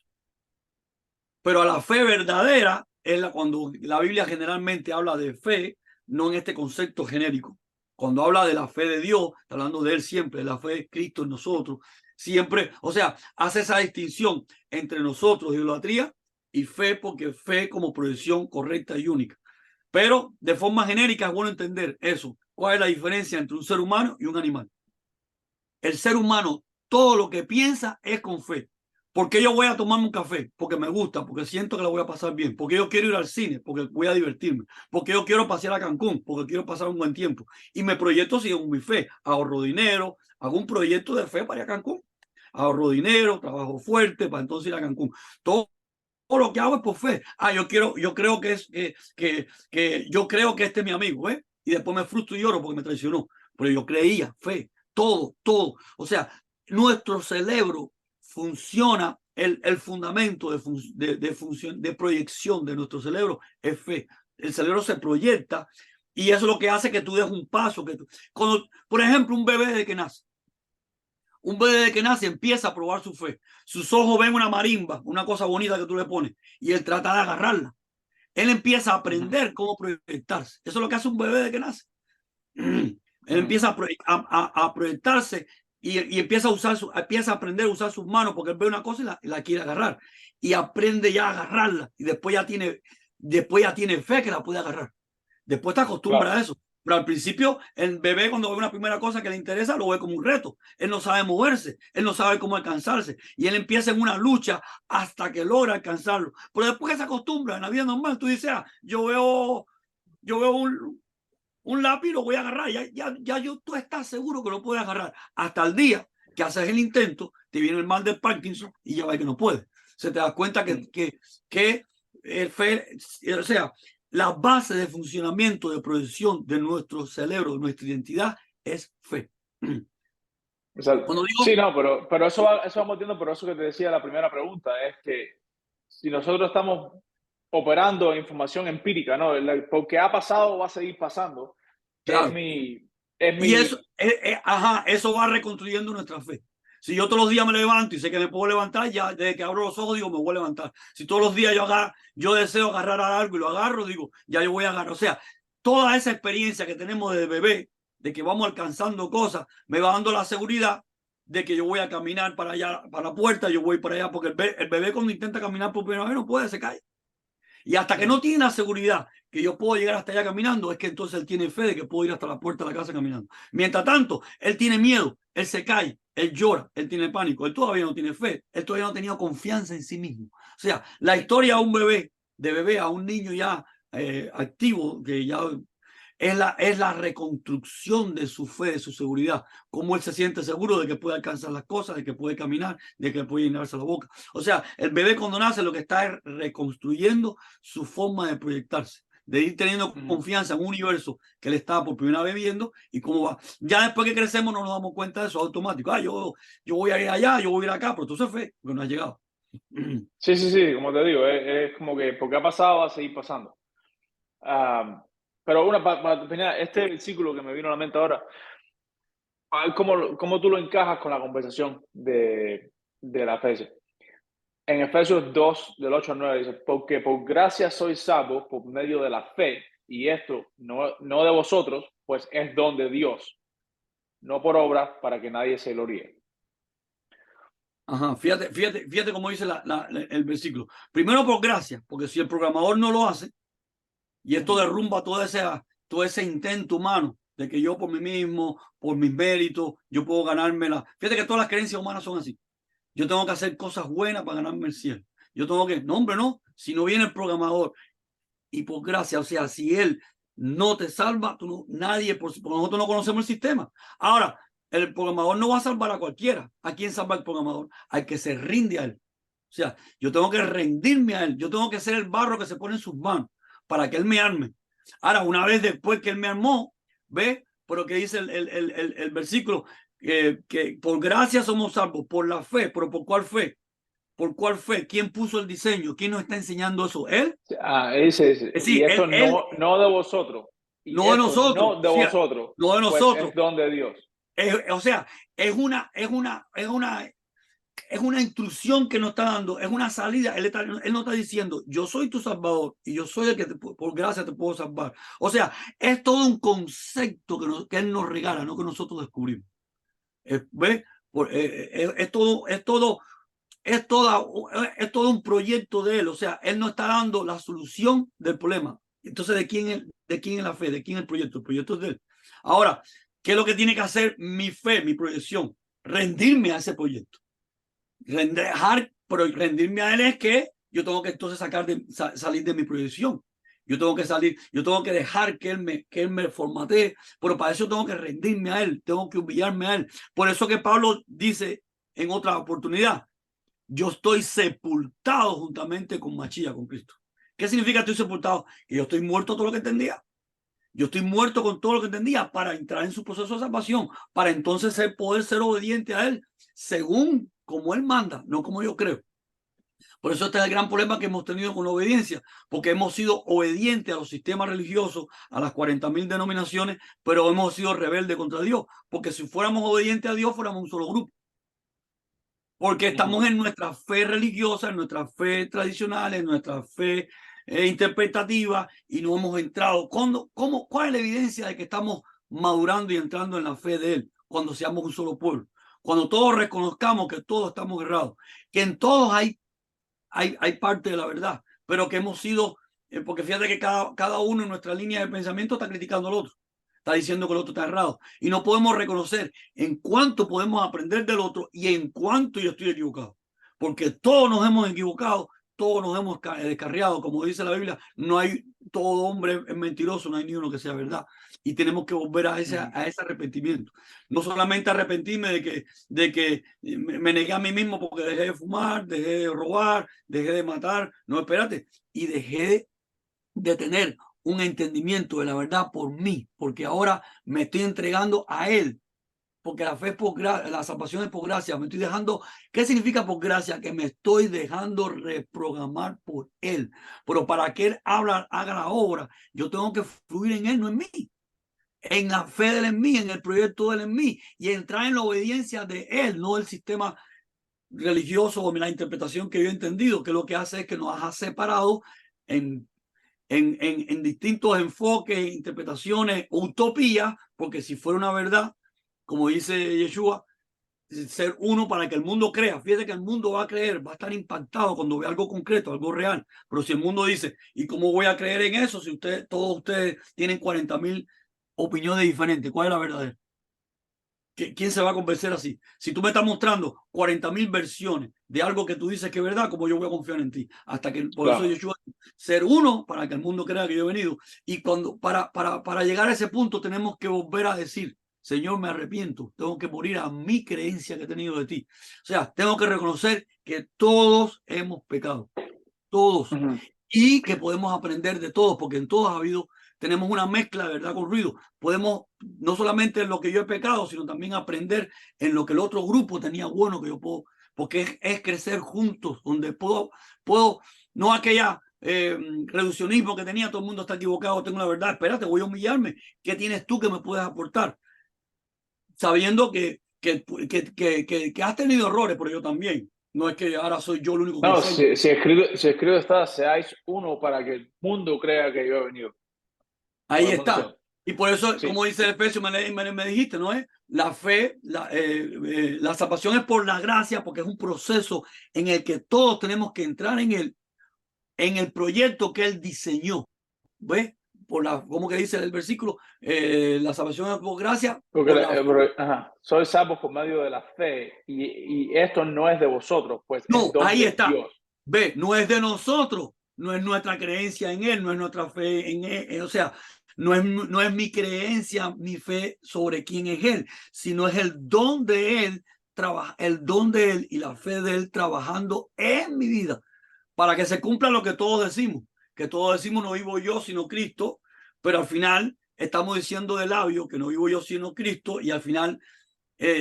Pero a la fe verdadera es cuando la Biblia generalmente habla de fe, no en este concepto genérico. Cuando habla de la fe de Dios, está hablando de Él siempre, de la fe de Cristo en nosotros. Siempre, o sea, hace esa distinción entre nosotros, idolatría, y fe, porque fe como proyección correcta y única. Pero de forma genérica es bueno entender eso. ¿Cuál es la diferencia entre un ser humano y un animal? El ser humano, todo lo que piensa es con fe. ¿Por qué yo voy a tomarme un café? Porque me gusta, porque siento que la voy a pasar bien. Porque yo quiero ir al cine, porque voy a divertirme. Porque yo quiero pasear a Cancún, porque quiero pasar un buen tiempo. Y me proyecto según mi fe. Ahorro dinero, hago un proyecto de fe para ir a Cancún. Ahorro dinero, trabajo fuerte para entonces ir a Cancún. Todo lo que hago es por fe. Yo creo yo creo que este es mi amigo, ¿eh? Y después me frustro y lloro porque me traicionó. Pero yo creía, fe, todo. O sea, nuestro cerebro funciona, el fundamento de proyección de nuestro cerebro es fe. El cerebro se proyecta y eso es lo que hace que tú des un paso. Por ejemplo, un bebé desde que nace. Un bebé de que nace empieza a probar su fe. Sus ojos ven una marimba, una cosa bonita que tú le pones, y él trata de agarrarla. Él empieza a aprender cómo proyectarse. Eso es lo que hace un bebé de que nace. Él empieza a proyectarse y empieza empieza a aprender a usar sus manos porque él ve una cosa y la quiere agarrar. Y aprende ya a agarrarla. Y después ya tiene fe que la puede agarrar. Después te acostumbras a eso. Pero al principio, el bebé cuando ve una primera cosa que le interesa, lo ve como un reto. Él no sabe moverse, él no sabe cómo alcanzarse. Y él empieza en una lucha hasta que logra alcanzarlo. Pero después que se acostumbra, en la vida normal, tú dices, yo veo un lápiz, lo voy a agarrar. Tú estás seguro que lo puedes agarrar. Hasta el día que haces el intento, te viene el mal de Parkinson y ya ves que no puedes. Se te das cuenta que el fe, o sea, la base de funcionamiento de proyección de nuestro cerebro, de nuestra identidad, es fe. O sea, Cuando sí, digo, no, pero eso vamos viendo, pero eso que te decía la primera pregunta es que si nosotros estamos operando en información empírica, ¿no? Porque ha pasado va a seguir pasando, es claro, mi, es y eso, mi, eso va reconstruyendo nuestra fe. Si yo todos los días me levanto y sé que me puedo levantar, ya desde que abro los ojos digo, me voy a levantar. Si todos los días yo deseo agarrar algo y lo agarro, digo, ya yo voy a agarrar. O sea, toda esa experiencia que tenemos de bebé, de que vamos alcanzando cosas, me va dando la seguridad de que yo voy a caminar para allá, para la puerta, yo voy para allá, porque el bebé cuando intenta caminar por primera vez no puede, se cae. Y hasta que no tiene la seguridad que yo puedo llegar hasta allá caminando, es que entonces él tiene fe de que puedo ir hasta la puerta de la casa caminando. Mientras tanto, él tiene miedo, él se cae, él llora, él tiene pánico, él todavía no tiene fe, él todavía no ha tenido confianza en sí mismo. O sea, la historia de un bebé, de bebé a un niño ya activo, que ya es la reconstrucción de su fe, de su seguridad, cómo él se siente seguro de que puede alcanzar las cosas, de que puede caminar, de que puede llenarse la boca. O sea, el bebé cuando nace lo que está es reconstruyendo su forma de proyectarse, de ir teniendo confianza en un universo que le está por primera vez viendo y cómo va. Ya después que crecemos no nos damos cuenta de eso automático. Yo voy a ir allá, yo voy a ir acá, pero tú se fe, porque no has llegado. sí, como te digo, es como que porque ha pasado va a seguir pasando. Ah, pero para terminar, este versículo que me vino a la mente ahora, a ver cómo tú lo encajas con la conversación de la fe. En Efesios 2, del 8 al 9, dice, porque por gracia sois salvos por medio de la fe, y esto no de vosotros, pues es don de Dios, no por obra, para que nadie se gloríe. Ajá, fíjate cómo dice el versículo. Primero por gracia, porque si el programador no lo hace, y esto derrumba todo ese intento humano de que yo por mí mismo, por mis méritos, yo puedo ganármela. Fíjate que todas las creencias humanas son así. Yo tengo que hacer cosas buenas para ganarme el cielo. Yo tengo que, no, hombre, no. Si no viene el programador y por gracia, o sea, si él no te salva, nadie, por nosotros no conocemos el sistema. Ahora, el programador no va a salvar a cualquiera. ¿A quién salva el programador? Al que se rinde a él. O sea, yo tengo que rendirme a él. Yo tengo que ser el barro que se pone en sus manos para que él me arme. Ahora, una vez después que él me armó, ¿ve? Pero que dice el versículo, que por gracia somos salvos, por la fe, pero ¿por cuál fe? ¿Por cuál fe? ¿Quién puso el diseño? ¿Quién nos está enseñando eso? Él. Dice, Es y decir, esto no de vosotros, y no de esto nosotros, no de sí, vosotros, no de pues nosotros. es don de Dios. O sea, es una instrucción que nos está dando, es una salida. Él no está diciendo, yo soy tu salvador y yo soy el que por gracia te puedo salvar. O sea, es todo un concepto que él nos regala, no que nosotros descubrimos. ¿Ves? Es todo un proyecto de él. O sea, él no está dando la solución del problema. Entonces, ¿de quién es la fe? ¿De quién es el proyecto? El proyecto es de él. Ahora, ¿qué es lo que tiene que hacer mi fe, mi proyección? Rendirme a ese proyecto. Dejar pero rendirme a Él es que yo tengo que entonces salir de mi proyección. Yo tengo que salir, yo tengo que dejar que Él me formatee, pero para eso tengo que rendirme a Él, tengo que humillarme a Él. Por eso que Pablo dice en otra oportunidad, yo estoy sepultado juntamente con Machía, con Cristo. ¿Qué significa estoy sepultado? Que yo estoy muerto a todo lo que entendía. Yo estoy muerto con todo lo que entendía para entrar en su proceso de salvación, para entonces poder ser obediente a Él, según como Él manda, no como yo creo. Por eso este es el gran problema que hemos tenido con la obediencia, porque hemos sido obedientes a los sistemas religiosos, a las 40.000 denominaciones, pero hemos sido rebeldes contra Dios, porque si fuéramos obedientes a Dios, fuéramos un solo grupo. Porque estamos en nuestra fe religiosa, en nuestra fe tradicional, en nuestra fe interpretativa y no hemos entrado. ¿Cuál es la evidencia de que estamos madurando y entrando en la fe de Él? Cuando seamos un solo pueblo. Cuando todos reconozcamos que todos estamos errados, que en todos hay parte de la verdad, pero que hemos sido, porque fíjate que cada uno en nuestra línea de pensamiento está criticando al otro. Está diciendo que el otro está errado. Y no podemos reconocer en cuánto podemos aprender del otro y en cuánto yo estoy equivocado. Porque todos nos hemos equivocado, todos nos hemos descarriado. Como dice la Biblia, no hay, todo hombre es mentiroso, no hay ni uno que sea verdad. Y tenemos que volver a ese arrepentimiento. No solamente arrepentirme de que me negué a mí mismo porque dejé de fumar, dejé de robar, dejé de matar. No, espérate. Y dejé de tener un entendimiento de la verdad por mí, porque ahora me estoy entregando a Él, porque la fe es por gracia, la salvación es por gracia, me estoy dejando. ¿Qué significa por gracia? Que me estoy dejando reprogramar por Él, pero para que Él haga la obra, yo tengo que fluir en Él, no en mí, en la fe de Él en mí, en el proyecto de Él en mí, y entrar en la obediencia de Él, no el sistema religioso o la interpretación que yo he entendido, que lo que hace es que nos ha separado en distintos enfoques, interpretaciones, utopías, porque si fuera una verdad, como dice Yeshua, ser uno para que el mundo crea. Fíjate que el mundo va a creer, va a estar impactado cuando ve algo concreto, algo real. Pero si el mundo dice, ¿y cómo voy a creer en eso si todos ustedes tienen 40.000 opiniones diferentes? ¿Cuál es la verdadera? ¿Quién se va a convencer así? Si tú me estás mostrando 40.000 versiones de algo que tú dices que es verdad, ¿cómo yo voy a confiar en ti? Hasta que, por eso Yeshua, ser uno para que el mundo crea que yo he venido. Y para llegar a ese punto tenemos que volver a decir, Señor, me arrepiento, tengo que morir a mi creencia que he tenido de ti. O sea, tengo que reconocer que todos hemos pecado, todos, y que podemos aprender de todos, porque en todos ha habido, tenemos una mezcla de verdad con ruido. Podemos, no solamente en lo que yo he pecado, sino también aprender en lo que el otro grupo tenía bueno que yo puedo, porque es crecer juntos, donde puedo no aquella reduccionismo que tenía, todo el mundo está equivocado, tengo la verdad, espérate, voy a humillarme, ¿qué tienes tú que me puedes aportar? Sabiendo que has tenido errores, pero yo también. No es que ahora soy yo el único que No, enseño. si escrito está, seáis uno para que el mundo crea que yo he venido. Ahí está. Y por eso, Sí. como dice el Efesios, me dijiste, ¿no es? La fe, la salvación es por la gracia, porque es un proceso en el que todos tenemos que entrar en el proyecto que Él diseñó. ¿Ves? ¿Cómo que dice el versículo? La salvación es por gracia. Porque Por sois salvos por medio de la fe y esto no es de vosotros, pues es No, don ahí de está. Dios. Ve, no es de nosotros, no es nuestra creencia en Él, no es nuestra fe en Él. O sea, no es mi creencia, mi fe sobre quién es Él, sino es el don de Él, el don de Él y la fe de Él trabajando en mi vida para que se cumpla lo que todos decimos, que todos decimos no vivo yo sino Cristo, pero al final estamos diciendo de labio que no vivo yo sino Cristo y al final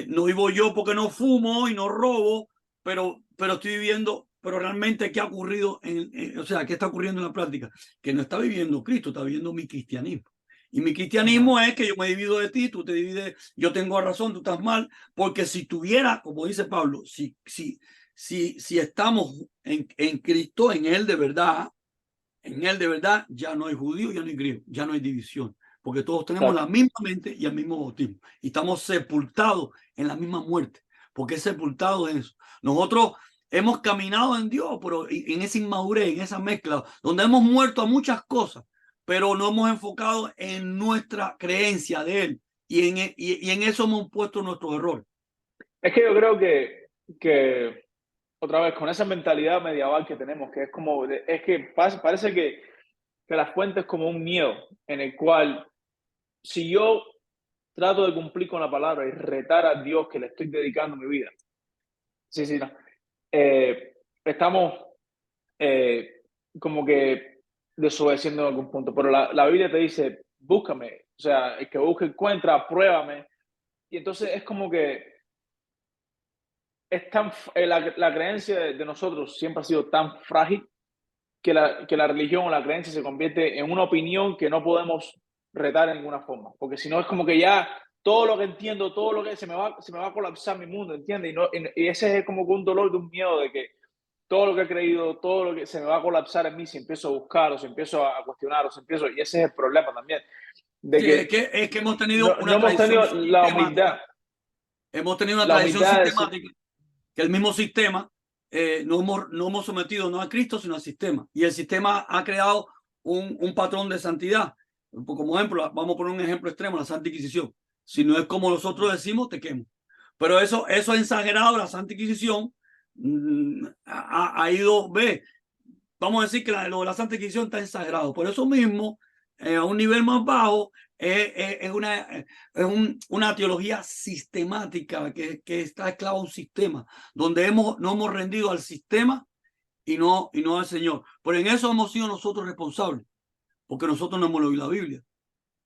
no vivo yo porque no fumo y no robo, pero estoy viviendo, pero realmente ¿qué ha ocurrido? O sea, ¿qué está ocurriendo en la práctica? Que no está viviendo Cristo, está viviendo mi cristianismo. Y mi cristianismo es que yo me divido de ti, tú te divides, yo tengo razón, tú estás mal, porque si tuviera, como dice Pablo, si estamos en Cristo, en Él de verdad, ya no hay judío, ya no hay griego, ya no hay división, porque todos tenemos la misma mente y el mismo bautismo, y estamos sepultados en la misma muerte, porque es sepultado en eso. Nosotros hemos caminado en Dios, pero en esa inmadurez, en esa mezcla, donde hemos muerto a muchas cosas, pero no hemos enfocado en nuestra creencia de Él, y en eso hemos puesto nuestros errores. Es que yo creo que otra vez, con esa mentalidad medieval que tenemos, que es como, es que parece que la fuente es como un miedo en el cual si yo trato de cumplir con la palabra y retar a Dios que le estoy dedicando mi vida, sí, sí, no, estamos eh, como que desobedeciendo en algún punto, pero la Biblia te dice, búscame, o sea, el que busca encuentra, pruébame, y entonces es como que es tan, la creencia de nosotros siempre ha sido tan frágil que la religión o la creencia se convierte en una opinión que no podemos retar en ninguna forma. Porque si no es como que ya todo lo que entiendo, todo lo que se me va a colapsar mi mundo, ¿entiendes? Y ese es como que un dolor de un miedo de que todo lo que he creído, todo lo que se me va a colapsar en mí si empiezo a buscar o si empiezo a cuestionar o si empiezo, y ese es el problema también, de Sí, que es que hemos tenido no una hemos tradición tenido sistemática. Hemos tenido una la tradición humildad de decir, sistemática que el mismo sistema no hemos sometido no a Cristo, sino al sistema. Y el sistema ha creado un patrón de santidad. Como ejemplo, vamos a poner un ejemplo extremo, la Santa Inquisición. Si no es como nosotros decimos, te quemo. Pero eso ha exagerado la Santa Inquisición. Ha ido, ve, vamos a decir que lo de la Santa Inquisición está exagerado. Por eso mismo, a un nivel más bajo, es una teología sistemática que está esclava a un sistema, donde no hemos rendido al sistema y no al Señor. Pero en eso hemos sido nosotros responsables, porque nosotros no hemos leído la Biblia.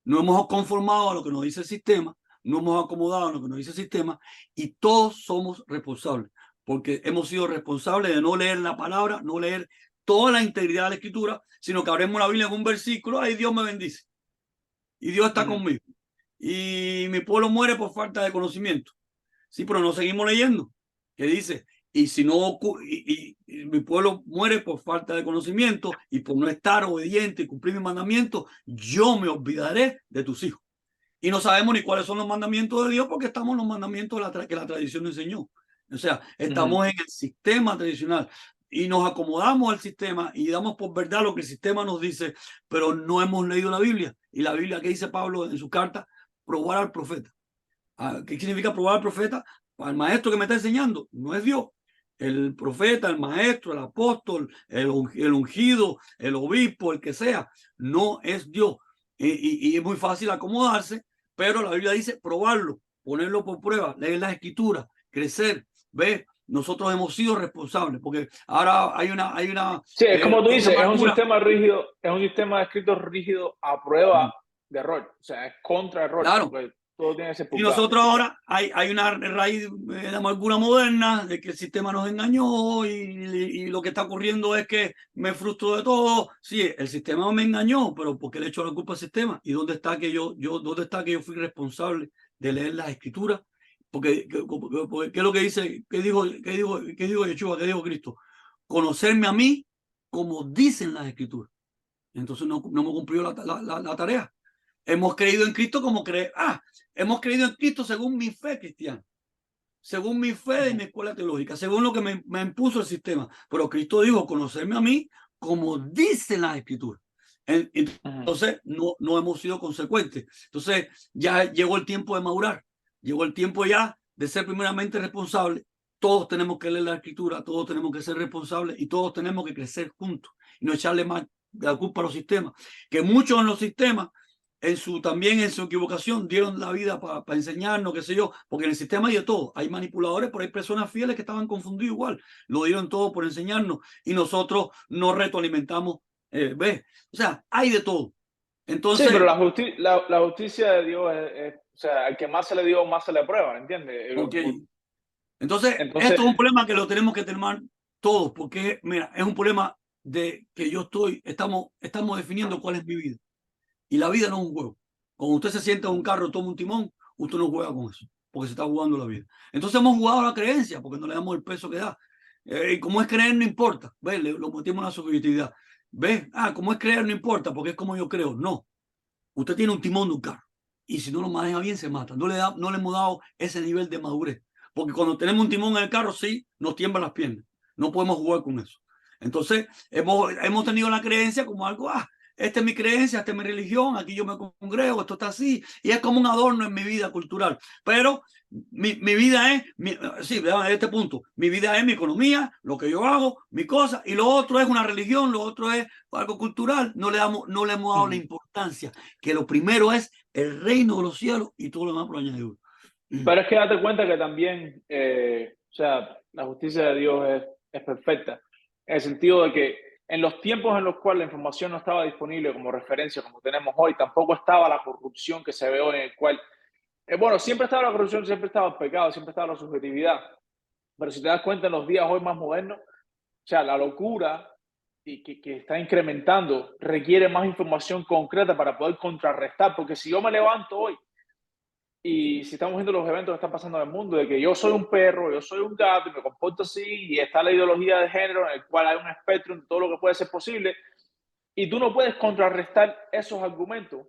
No hemos conformado a lo que nos dice el sistema, no hemos acomodado a lo que nos dice el sistema, y todos somos responsables, porque hemos sido responsables de no leer la palabra, no leer toda la integridad de la escritura, sino que abremos la Biblia en un versículo, ahí Dios me bendice, y Dios está conmigo, y mi pueblo muere por falta de conocimiento. Sí, pero no seguimos leyendo, que dice, y si no, y mi pueblo muere por falta de conocimiento y por no estar obediente y cumplir mis mandamientos, yo me olvidaré de tus hijos. Y no sabemos ni cuáles son los mandamientos de Dios porque estamos en los mandamientos que la tradición enseñó. O sea, estamos en el sistema tradicional y nos acomodamos al sistema y damos por verdad lo que el sistema nos dice, pero no hemos leído la Biblia. Y la Biblia que dice Pablo en su carta, probar al profeta. ¿Qué significa probar al profeta? Al maestro que me está enseñando, no es Dios. El profeta, el maestro, el apóstol, el ungido, el obispo, el que sea, no es Dios. Y es muy fácil acomodarse, pero la Biblia dice probarlo, ponerlo por prueba, leer las escrituras, crecer, ver. Nosotros hemos sido responsables, porque ahora hay una sí, es como tú esa dices, es un amargura. sistema rígido, es un sistema escrito rígido a prueba de error, o sea, es contra error, Claro. porque todo tiene que ser Y purgado. nosotros ahora hay una raíz de amargura moderna, de que el sistema nos engañó y lo que está ocurriendo es que me frustro de todo. Sí, el sistema me engañó, pero ¿por qué le echo la culpa al sistema? ¿Y dónde está que dónde está que yo fui responsable de leer las escrituras? Porque, ¿qué es lo que dice? ¿Qué dijo Yeshua? ¿Qué dijo Cristo? Conocerme a mí como dicen las escrituras. Entonces no hemos cumplido la tarea. Hemos creído en Cristo como hemos creído en Cristo según mi fe cristiana, según mi fe de mi escuela teológica, según lo que me impuso el sistema. Pero Cristo dijo, conocerme a mí como dice la Escritura. Entonces, no hemos sido consecuentes. Entonces, ya llegó el tiempo de madurar, llegó el tiempo ya de ser primeramente responsable. Todos tenemos que leer la Escritura, todos tenemos que ser responsables y todos tenemos que crecer juntos y no echarle más la culpa a los sistemas. Que muchos en los sistemas también en su equivocación dieron la vida para enseñarnos, qué sé yo, porque en el sistema hay de todo. Hay manipuladores, pero hay personas fieles que estaban confundidos igual. Lo dieron todo por enseñarnos y nosotros no retroalimentamos. ¿Ves? O sea, hay de todo. Sí, pero Entonces, la justicia de Dios o sea, al que más se le dio, más se le aprueba, ¿entiendes? ok. Entonces, Entonces, esto es un problema que lo tenemos que tener todos, porque, mira, es un problema de que estamos definiendo cuál es mi vida. Y la vida no es un juego. Cuando usted se sienta en un carro, toma un timón, usted no juega con eso, porque se está jugando la vida. Entonces hemos jugado a la creencia, porque no le damos el peso que da. Y como es creer, no importa. ¿Ves? Lo metimos en la subjetividad. ¿Ves? Como es creer, no importa, porque es como yo creo. No. Usted tiene un timón de un carro. Y si no lo maneja bien, se mata. No le hemos dado ese nivel de madurez. Porque cuando tenemos un timón en el carro, sí, nos tiemblan las piernas. No podemos jugar con eso. Entonces, hemos tenido la creencia como algo, esta es mi creencia, esta es mi religión, aquí yo me congrego, esto está así, y es como un adorno en mi vida cultural. Pero mi vida es, sí, vean este punto, mi vida es mi economía, lo que yo hago, mi cosa, y lo otro es una religión, lo otro es algo cultural. No le hemos dado la importancia, que lo primero es el reino de los cielos y todo lo demás por añadidura. Pero es que date cuenta que también, o sea, la justicia de Dios es perfecta, en el sentido de que en los tiempos en los cuales la información no estaba disponible como referencia, como tenemos hoy, tampoco estaba la corrupción que se ve hoy, en el cual, bueno, siempre estaba la corrupción, siempre estaba el pecado, siempre estaba la subjetividad, pero si te das cuenta en los días hoy más modernos, o sea, la locura y que está incrementando requiere más información concreta para poder contrarrestar, porque si yo me levanto hoy y si estamos viendo los eventos que están pasando en el mundo, de que yo soy un perro, yo soy un gato y me comporto así, y está la ideología de género en el cual hay un espectro de todo lo que puede ser posible, y tú no puedes contrarrestar esos argumentos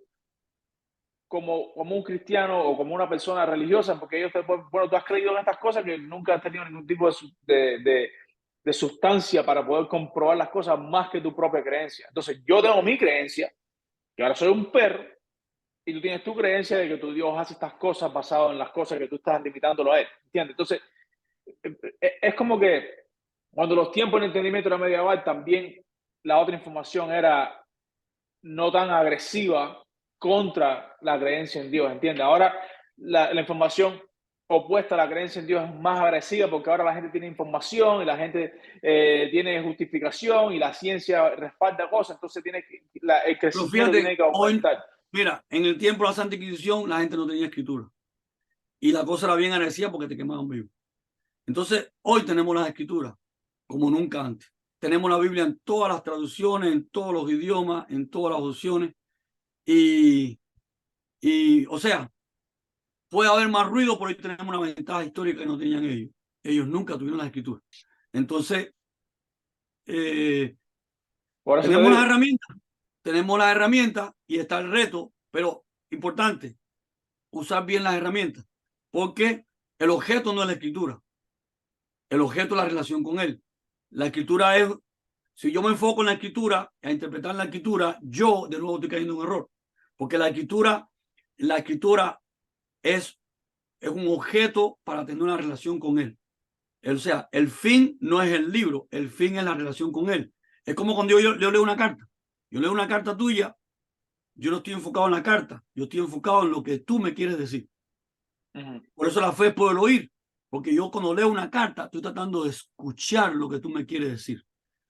como un cristiano o como una persona religiosa, porque ellos te pueden, bueno, tú has creído en estas cosas que nunca has tenido ningún tipo de sustancia para poder comprobar las cosas más que tu propia creencia. Entonces, yo tengo mi creencia, que ahora soy un perro, y tú tienes tu creencia de que tu Dios hace estas cosas basado en las cosas que tú estás limitándolo a él, ¿entiendes? Entonces, es como que cuando los tiempos de entendimiento era medieval, también la otra información era no tan agresiva contra la creencia en Dios, ¿entiendes? Ahora la información opuesta a la creencia en Dios es más agresiva porque ahora la gente tiene información y la gente tiene justificación y la ciencia respalda cosas, entonces el Pero crecimiento tiene fíjate, que hoy, aumentar. mira, en el tiempo de la Santa Inquisición la gente no tenía escritura y la cosa era bien agradecida porque te quemaban vivo. Entonces, hoy tenemos las escrituras como nunca antes. Tenemos la Biblia en todas las traducciones, en todos los idiomas, en todas las opciones. Y o sea, puede haber más ruido, pero hoy tenemos una ventaja histórica que no tenían ellos. Ellos nunca tuvieron las escrituras. Entonces, Por eso te tenemos las digo. herramientas, y está el reto, pero importante, usar bien las herramientas, porque el objeto no es la escritura, el objeto es la relación con él. La escritura es, si yo me enfoco en la escritura, a interpretar la escritura, yo de nuevo estoy cayendo en un error, porque la escritura es un objeto para tener una relación con él. O sea, el fin no es el libro, el fin es la relación con él. Es como cuando yo leo una carta. Yo leo una carta tuya, yo no estoy enfocado en la carta, yo estoy enfocado en lo que tú me quieres decir. Por eso la fe es por el oír, porque yo cuando leo una carta estoy tratando de escuchar lo que tú me quieres decir.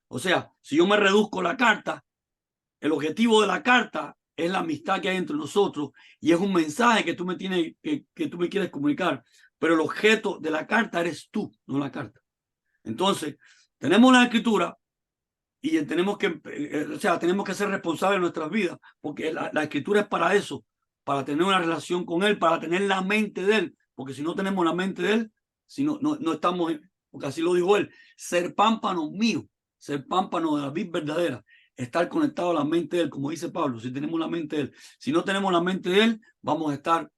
O sea, si yo me reduzco la carta, el objetivo de la carta es la amistad que hay entre nosotros y es un mensaje que tú me tienes, que tú me quieres comunicar, pero el objeto de la carta eres tú, no la carta. Entonces, tenemos la escritura y tenemos que ser responsables de nuestras vidas, porque la escritura es para eso, para tener una relación con él, para tener la mente de él, porque si no tenemos la mente de él, si no estamos, porque así lo dijo él, ser pámpano mío, ser pámpano de la vid verdadera, estar conectado a la mente de él, como dice Pablo, si tenemos la mente de él. Si no tenemos la mente de él, vamos a estar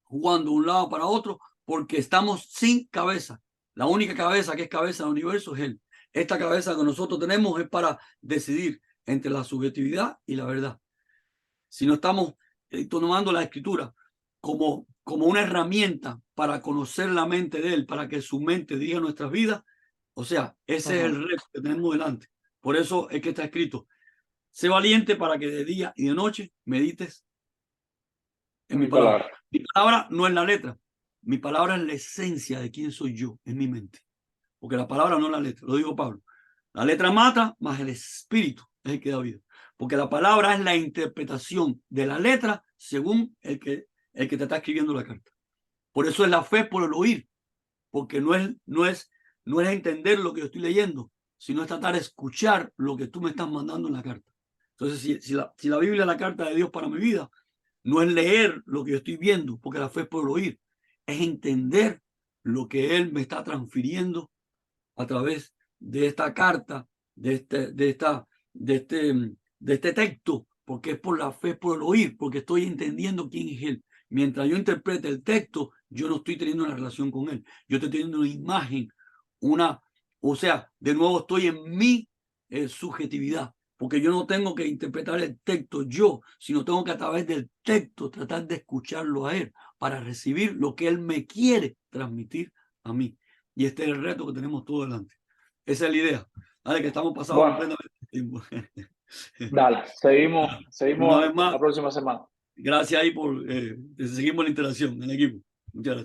jugando de un lado para otro, porque estamos sin cabeza. La única cabeza que es cabeza del universo es él. Esta cabeza que nosotros tenemos es para decidir entre la subjetividad y la verdad. Si no estamos tomando la escritura como una herramienta para conocer la mente de él, para que su mente diga nuestras vidas, o sea, ese es el reto que tenemos delante. Por eso es que está escrito, sé valiente para que de día y de noche medites en mi palabra. Mi palabra no es la letra, mi palabra es la esencia de quién soy yo, es mi mente. Porque la palabra no es la letra, lo dijo Pablo. La letra mata, más el espíritu es el que da vida. Porque la palabra es la interpretación de la letra según el que te está escribiendo la carta. Por eso es la fe por el oír, porque no es entender lo que yo estoy leyendo, sino es tratar de escuchar lo que tú me estás mandando en la carta. Entonces, si la Biblia es la carta de Dios para mi vida, no es leer lo que yo estoy viendo, porque la fe es por el oír, es entender lo que Él me está transfiriendo a través de esta carta, de este texto, porque es por la fe, por el oír, porque estoy entendiendo quién es Él. Mientras yo interprete el texto, yo no estoy teniendo una relación con Él. Yo estoy teniendo una imagen, o sea, de nuevo estoy en mi subjetividad, porque yo no tengo que interpretar el texto yo, sino tengo que a través del texto tratar de escucharlo a él para recibir lo que él me quiere transmitir a mí. Y este es el reto que tenemos todo delante. Esa es la idea. Vale, que estamos pasados Bueno, completamente el tiempo. dale, Una seguimos vez más, la próxima semana. gracias ahí por seguimos la interacción en el equipo. Muchas gracias.